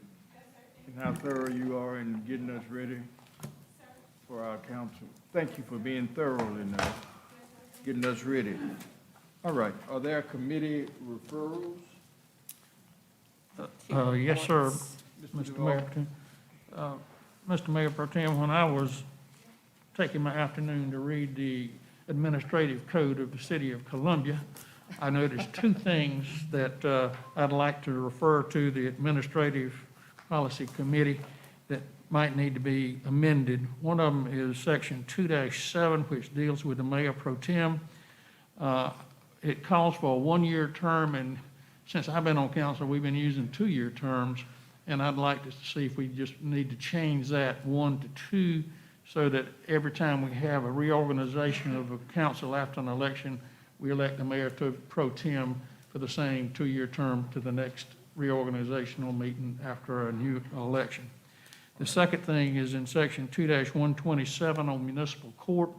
and how thorough you are in getting us ready for our council. Thank you for being thorough in getting us ready. All right, are there committee referrals? Yes, sir, Mr. Duval? Mayor. Pro Tem. Mr. Mayor Pro Tem, when I was taking my afternoon to read the administrative code of the city of Columbia, I noticed two things that I'd like to refer to the Administrative Policy Committee that might need to be amended. One of them is Section 2-7, which deals with the Mayor Pro Tem. It calls for a one-year term, and since I've been on council, we've been using two-year terms, and I'd like to see if we just need to change that 1 to 2, so that every time we have a reorganization of a council after an election, we elect the mayor to pro tem for the same two-year term to the next reorganizational meeting after a new election. The second thing is in section 2-127 on municipal court.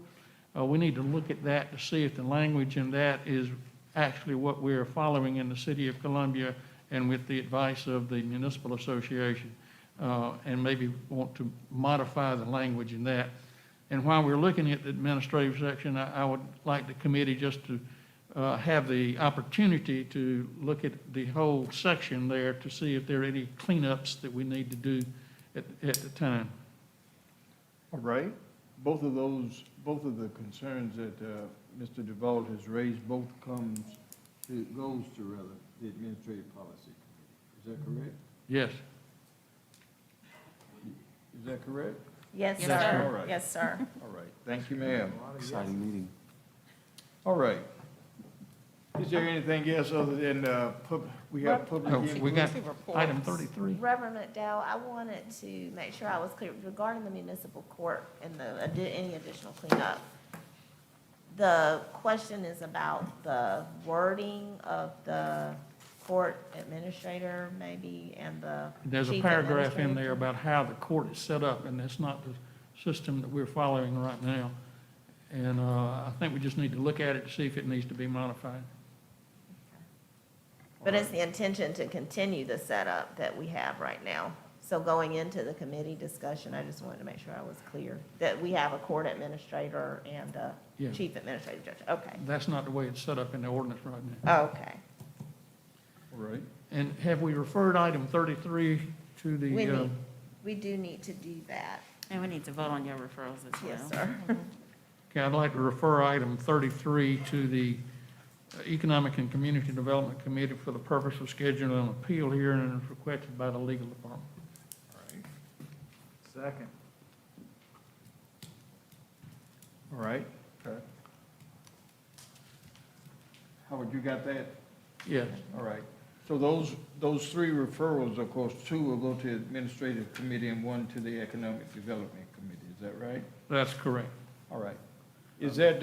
We need to look at that to see if the language in that is actually what we're following in the city of Columbia and with the advice of the municipal association, and maybe want to modify the language in that. And while we're looking at the administrative section, I would like the committee just to have the opportunity to look at the whole section there to see if there are any cleanups that we need to do at the time. All right, both of the concerns that Mr. Duval has raised, goes to the Administrative Policy Committee. Is that correct? Yes. Is that correct? Yes, Yes, sir. sir. All right. Yes, sir. All right, thank you, ma'am. Exciting meeting. All right. Is there anything else other than, we have public Oh, input? we got Reports. item 33. Reverend McDowell, I wanted to make sure I was clear regarding the municipal court and any additional cleanup. The question is about the wording of the court administrator maybe and the There's a chief paragraph in administrator? there about how the court is set up, and that's not the system that we're following right now. And I think we just need to look at it to see if it needs to be modified. But it's the intention to continue the setup that we have right now. So going into the committee discussion, I just wanted to make sure I was clear that we have a court administrator and a Yeah. chief administrative judge. Okay, That's not the way it's set up in the ordinance right now. okay. All right, And have we referred item 33 to the? We do need to do that. And we need to vote on your referrals as well. Yes, sir. Okay, I'd like to refer item 33 to the Economic and Community Development Committee for the purpose of scheduling an appeal hearing and is requested by the legal department. all right. Second. All right. Okay. Howard, you got that? Yes. All right. So those three referrals, of course, two will go to the Administrative Committee and one to the Economic Development Committee. Is that right? That's correct. All right. Is that,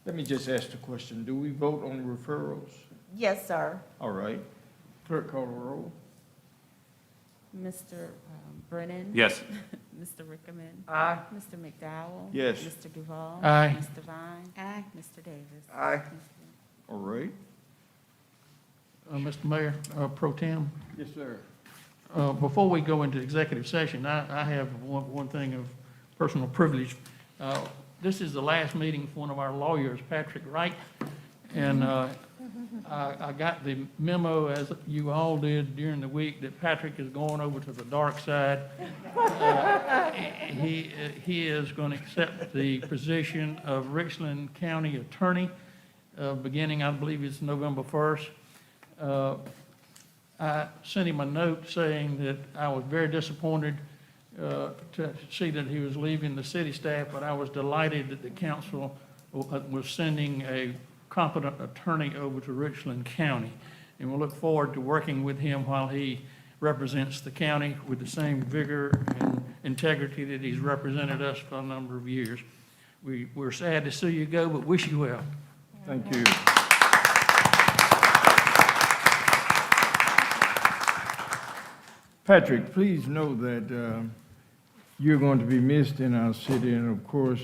let me just ask the question. Do we vote on referrals? Yes, sir. All right. Clerk call the roll. Mr. Brennan? Yes. Mr. Rickaman? Aye. Mr. McDowell? Yes. Mr. Duval? Aye. Mr. Vine? Aye. Mr. Davis? Aye. All right. Mr. Mayor, Pro Tem, Yes, sir. before we go into executive session, I have one thing of personal privilege. This is the last meeting for one of our lawyers, Patrick Wright, and I got the memo, as you all did during the week, that Patrick is going over to the dark side. He is going to accept the position of Richland County Attorney, beginning, I believe it's November 1st. I sent him a note saying that I was very disappointed to see that he was leaving the city staff, but I was delighted that the council was sending a competent attorney over to Richland County. And we'll look forward to working with him while he represents the county with the same vigor and integrity that he's represented us for a number of years. We're sad to see you go, but wish you well. Thank you. Patrick, please know that you're going to be missed in our city, and of course,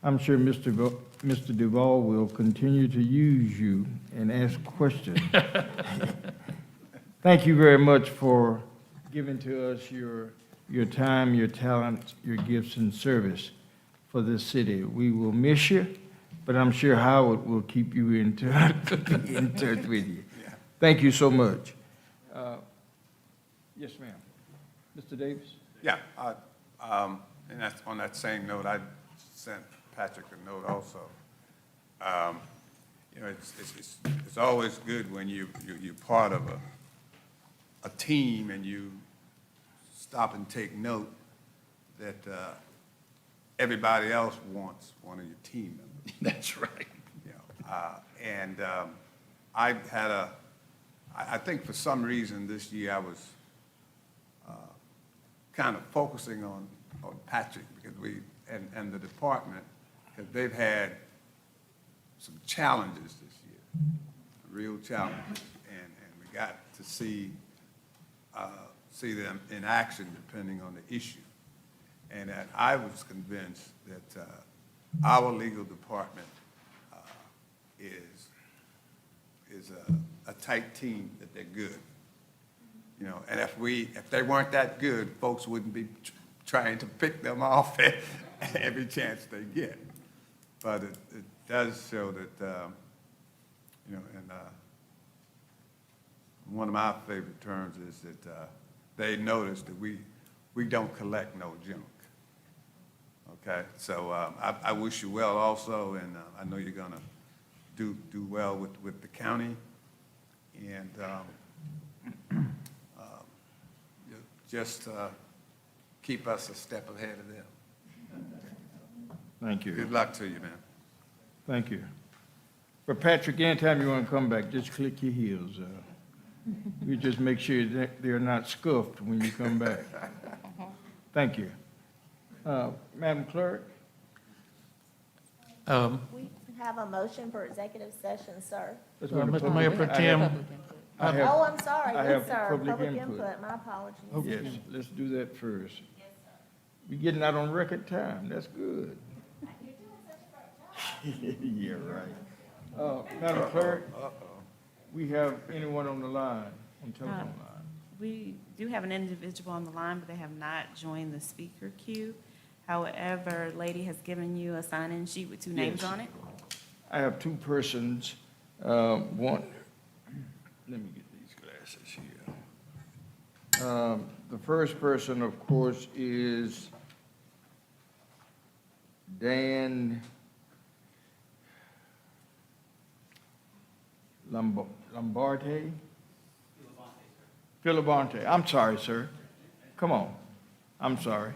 I'm sure Mr. Duval will continue to use you and ask questions. Thank you very much for giving to us your time, your talent, your gifts and service for this city. We will miss you, but I'm sure Howard will keep you in touch with you. Thank you so much. Yes, ma'am. Mr. Davis? Yeah, and that's, on that same note, I sent Patrick a note also. You know, it's always good when you're part of a team and you stop and take note that everybody else wants one of your team members. That's right. You know, I had I think for some reason this year I was kind of focusing on Patrick because and the department, because they've had some challenges this year, real challenges, and we got to see them in action depending on the issue. And that I was convinced that our legal department is a tight team, that they're good. You know, and if they weren't that good, folks wouldn't be trying to pick them off at every chance they get. But it does show that, you know, and one of my favorite terms is that they notice that we don't collect no junk. Okay, so I wish you well also, and I know you're gonna do well with the county, and just keep us a step ahead of them. Thank you. Good luck to you, man. Thank you. But Patrick, anytime you want to come back, just click your heels. You just make sure that they're not scuffed when you come back. Thank you. Madam Clerk? We have a motion for executive session, sir. Let's go to Mr. public- Mayor Pro I have- Tem, I have- Oh, I'm sorry, I yes, have sir. public Public input. input, my apologies. Yes, let's do that first. Yes, sir. You're getting out on record time, that's good. Yeah, right. Madam Clerk, we have anyone on the line, on telephone line? We do have an individual on the line, but they have not joined the speaker queue. However, lady has given you a sign-in sheet with two names Yes. on it. I have two persons, one, let me get these glasses here. The first person, of course, is Dan Lombardi? Filibante, I'm sorry, sir. Come on, I'm sorry.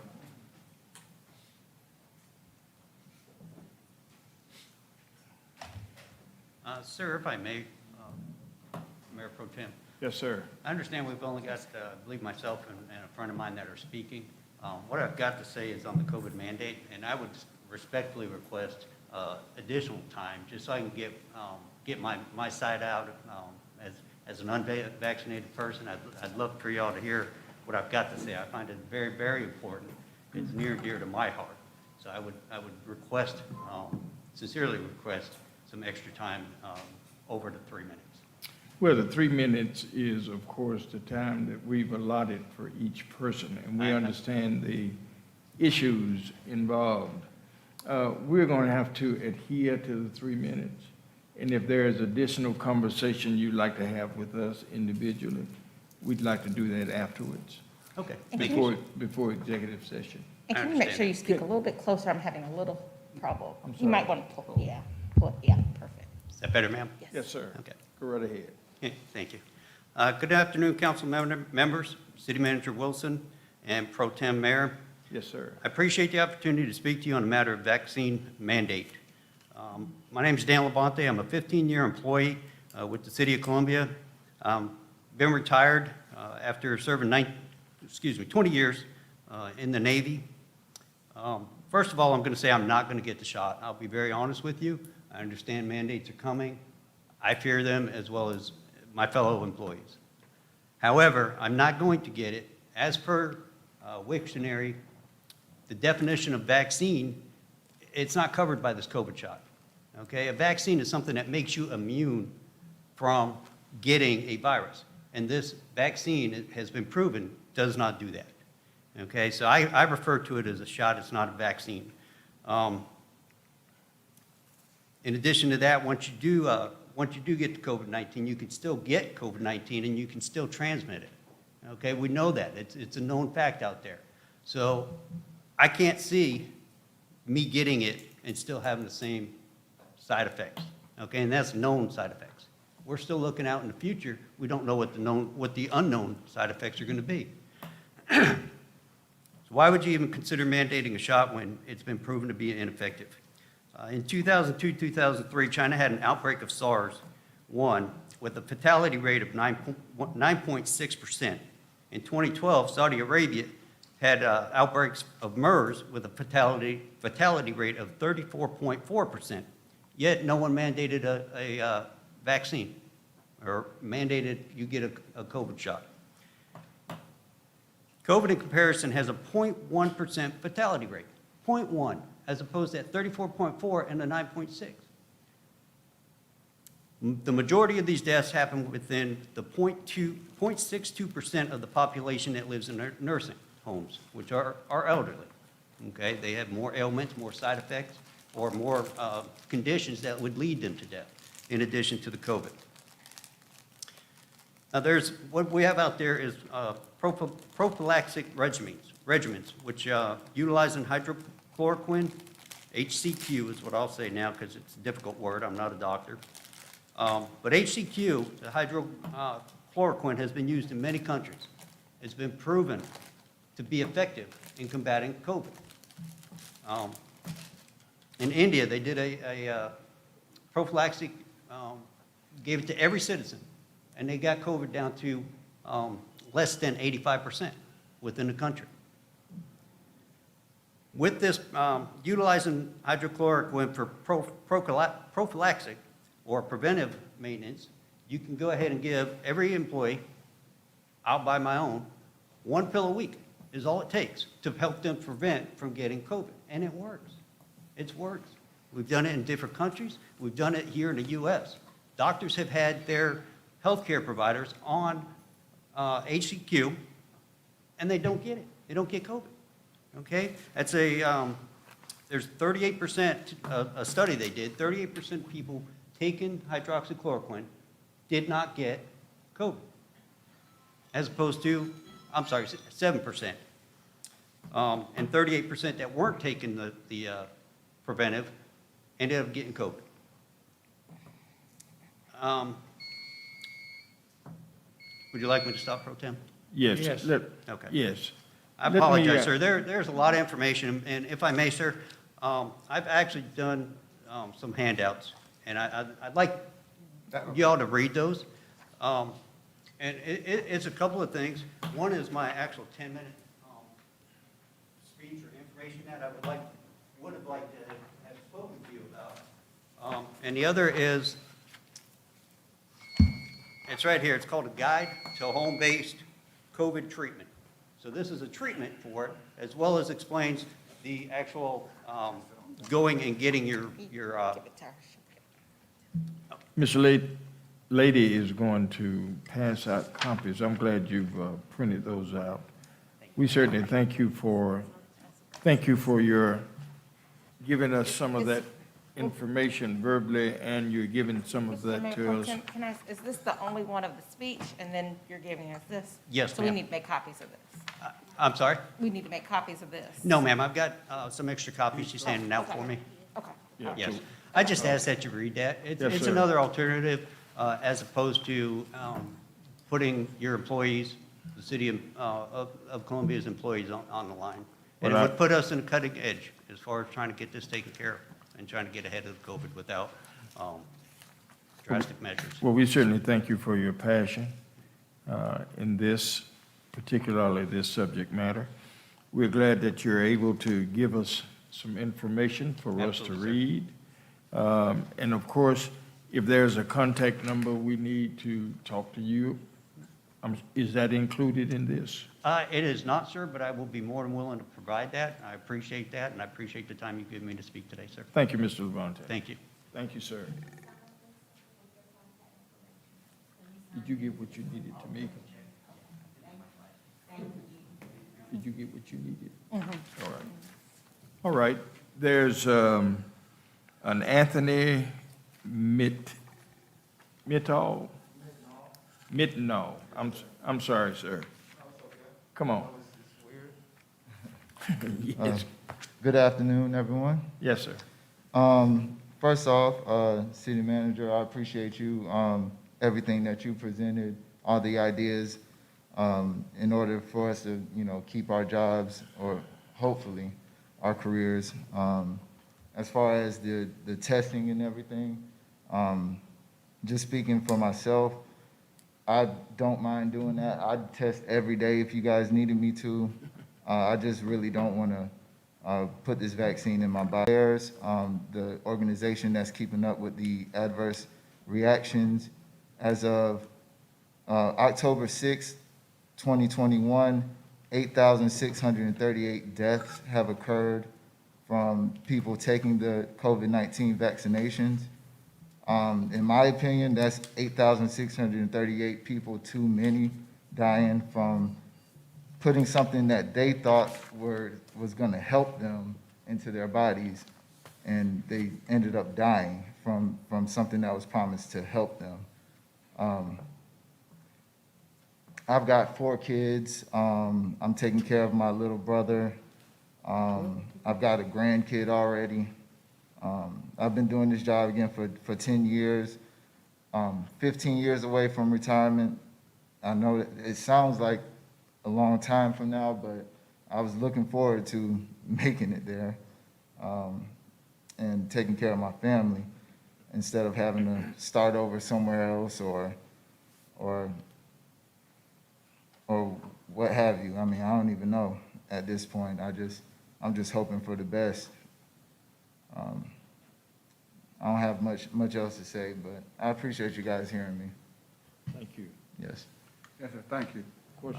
Sir, if I may, Mayor Pro Tem, Yes, sir. I understand we've only got, I believe myself and a friend of mine that are speaking. What I've got to say is on the COVID mandate, and I would respectfully request additional time, just so I can get my side out. As an unvaccinated person, I'd love for y'all to hear what I've got to say. I find it very, very important. It's near and dear to my heart. So I would request, sincerely request, some extra time over the 3 minutes. Well, the 3 minutes is, of course, the time that we've allotted for each person, and we understand the issues involved. We're going to have to adhere to the 3 minutes, and if there is additional conversation you'd like to have with us individually, we'd like to do that afterwards, Okay. before executive session. And I can you make sure you understand. speak a little bit closer? I'm having a little trouble. I'm You might sorry. want to pull, yeah, perfect. Is that better, ma'am? Yes, sir. Okay. Go right ahead. Okay, thank you. Good afternoon, council members, City Manager Wilson, and Pro Tem Mayor. Yes, sir. I appreciate the opportunity to speak to you on the matter of vaccine mandate. My name is Dan Labonte. I'm a 15-year employee with the City of Columbia. Been retired after serving 20 years in the Navy. First of all, I'm going to say I'm not going to get the shot. I'll be very honest with you. I understand mandates are coming. I fear them as well as my fellow employees. However, I'm not going to get it. As per Wiktionary, the definition of vaccine, it's not covered by this COVID shot. Okay? A vaccine is something that makes you immune from getting a virus. And this vaccine, it has been proven, does not do that. Okay? So I refer to it as a shot. It's not a vaccine. In addition to that, once you do get the COVID-19, you can still get COVID-19 and you can still transmit it. Okay, we know that. It's a known fact out there. So I can't see me getting it and still having the same side effects. Okay, and that's known side effects. We're still looking out in the future. We don't know what the unknown side effects are going to be. So why would you even consider mandating a shot when it's been proven to be ineffective? In 2002, 2003, China had an outbreak of SARS-1 with a fatality rate of 9.6%. In 2012, Saudi Arabia had outbreaks of MERS with a fatality rate of 34.4%. Yet no one mandated a vaccine or mandated you get a COVID shot. COVID in comparison has a 0.1% fatality rate, 0.1, as opposed to that 34.4 and the 9.6. The majority of these deaths happen within the 0.62% of the population that lives in nursing homes, which are elderly. Okay, they have more ailments, more side effects, or more conditions that would lead them to death, in addition to the COVID. Now, what we have out there is prophylactic regimens, which utilizing hydrochloroquine, HCQ is what I'll say now because it's a difficult word. I'm not a doctor. But HCQ, the hydrochloroquine, has been used in many countries. It's been proven to be effective in combating COVID. In India, they did a prophylactic, gave it to every citizen, and they got COVID down to less than 85% within the country. With this, utilizing hydrochloroquine for prophylactic or preventive maintenance, you can go ahead and give every employee, I'll buy my own, 1 pill a week is all it takes to help them prevent from getting COVID. And it works. It works. We've done it in different countries. We've done it here in the U.S. Doctors have had their healthcare providers on HCQ, and they don't get it. They don't get COVID. Okay? That's there's 38%, a study they did, 38% of people taking hydroxychloroquine did not get COVID, as opposed to, 7%. And 38% that weren't taking the preventive ended up getting COVID. Would you like me to stop, Pro Tem? Yes. Yes. Okay. Yes. I Let me, apologize, sir. There's a lot of information, and if I may, sir, I've actually done some handouts, and I'd like You ought to read those. And it's a couple of things. One is my actual 10-minute speech or information that I would have liked to have spoken to you about. And the other is, it's right here. It's called a Guide to Home-Based COVID Treatment. So this is a treatment for it, as well as explains the actual going and getting your Give it to her. Ms. Lady is going to pass out copies. I'm glad you've printed those out. We certainly thank you for your giving us some of that information verbally, and you're giving some of Mr. that Mayor to Pro us. Tem, can I, is this the only one of the speech, and then you're giving us this? Yes, So we ma'am. need to make copies of this. I'm sorry? We need to make copies of this. No, ma'am, I've got some extra copies she's handing out for me. Okay. Yeah, Yes. so- I just ask that you read that. Yes, It's sir. another alternative as opposed to putting your employees, the city of Columbia's employees on the line. And it Well, would put us in a cutting edge as far as trying to get this taken care of and trying to get ahead of COVID without drastic measures. Well, we certainly thank you for your passion in this, particularly this subject matter. We're glad that you're able to give us some information for us to Absolutely, sir. read. And of course, if there's a contact number we need to talk to you, is that included in this? It is not, sir, but I will be more than willing to provide that. I appreciate that, and I appreciate the time you've given me to speak today, sir. Thank you, Mr. Levante. Thank you. Thank you, sir. Did you get what you needed to me? Did you get what you needed? All right. All right, there's an Anthony Mittal? Mittenall. I'm sorry, sir. Come on. Yes, Good afternoon, everyone. yes, sir. First off, City Manager, I appreciate you, everything that you presented, all the ideas, in order for us to, keep our jobs or hopefully our careers. As far as the testing and everything, just speaking for myself, I don't mind doing that. I'd test every day if you guys needed me to. I just really don't want to put this vaccine in my body. The organization that's keeping up with the adverse reactions, as of October 6th, 2021, 8,638 deaths have occurred from people taking the COVID-19 vaccinations. In my opinion, that's 8,638 people too many dying from putting something that they thought was going to help them into their bodies, and they ended up dying from something that was promised to help them. I've got 4 kids. I'm taking care of my little brother. I've got a grandkid already. I've been doing this job again for 10 years, 15 years away from retirement. I know that it sounds like a long time from now, but I was looking forward to making it there and taking care of my family instead of having to start over somewhere else or what have you. I mean, I don't even know at this point. I'm just hoping for the best. I don't have much else to say, but I appreciate you guys hearing me. Thank you. Yes. Yes, sir, thank you. Of course,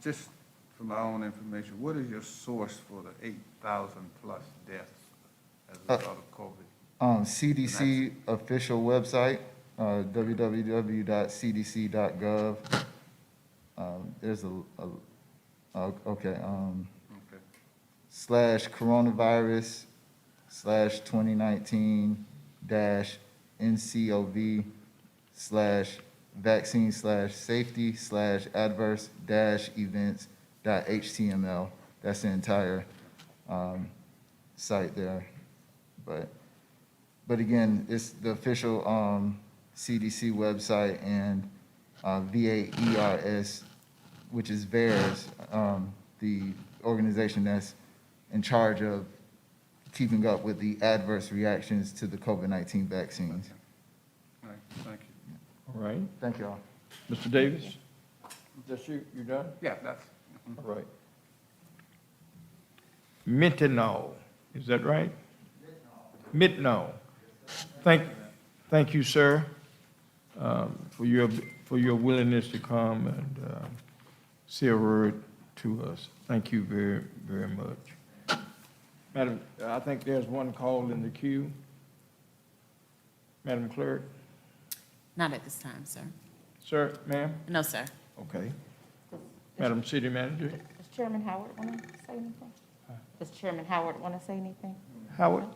Just for my own information, what is your source for the 8,000+ deaths as a result of COVID? CDC official website, www.cdc.gov. There's Okay. /2019-NCOV/vaccine/safety/adverse-events.html. That's the entire site there. But again, it's the official CDC website, and VAERS, which is VAERS, the organization that's in charge of keeping up with the adverse reactions to the COVID-19 vaccines. All right, thank you. All right. Thank you all. Mr. Davis? That's you done? Yeah, that's, All right. Mittenall, is that right? Mittenall. Thank you, sir, for your willingness to come and say a word to us. Thank you very, very much. Madam, I think there's one call in the queue. Madam Clerk? Not at this time, sir. Sir, ma'am? No, sir. Okay. Madam City Manager? Does Chairman Howard want to say anything? Does Chairman Howard want to say anything? Howard,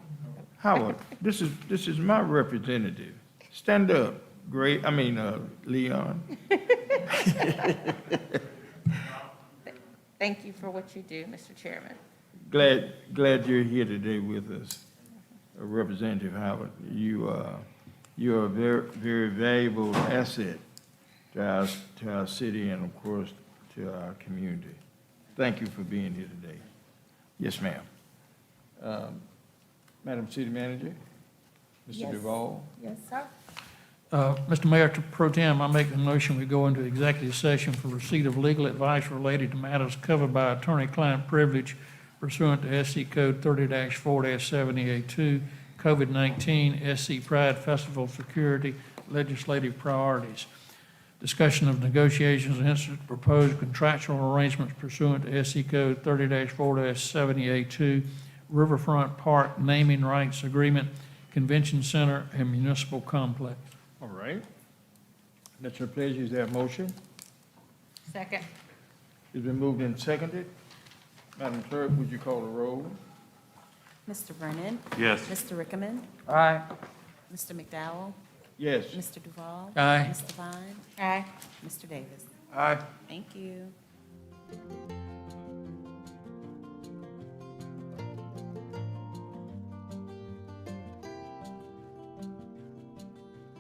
this is my representative. Stand up, Leon. Thank you for what you do, Mr. Chairman. Glad you're here today with us, Representative Howard. You're a very, very valuable asset to our city and, of course, to our community. Thank you for being here today. Yes, ma'am. Madam City Manager, Mr. Yes. Duval. Yes, sir. Mr. Mayor, Pro Tem, I make the motion we go into executive session for receipt of legal advice related to matters covered by attorney-client privilege pursuant to SC Code 30-4-70A2, COVID-19, SC Pride Festival security, legislative priorities. Discussion of negotiations and proposed contractual arrangements pursuant to SC Code 30-4-70A2, Riverfront Park naming rights agreement, Convention Center, and Municipal Complex. All right. That's your pleasure. Is there a motion? Second. It's been moved and seconded. Madam Clerk, would you call the roll? Mr. Brennan? Yes. Mr. Rickman? Aye. Mr. McDowell? Yes. Mr. Duval? Aye. Mr. Vine? Aye. Mr. Davis? Aye. Thank you.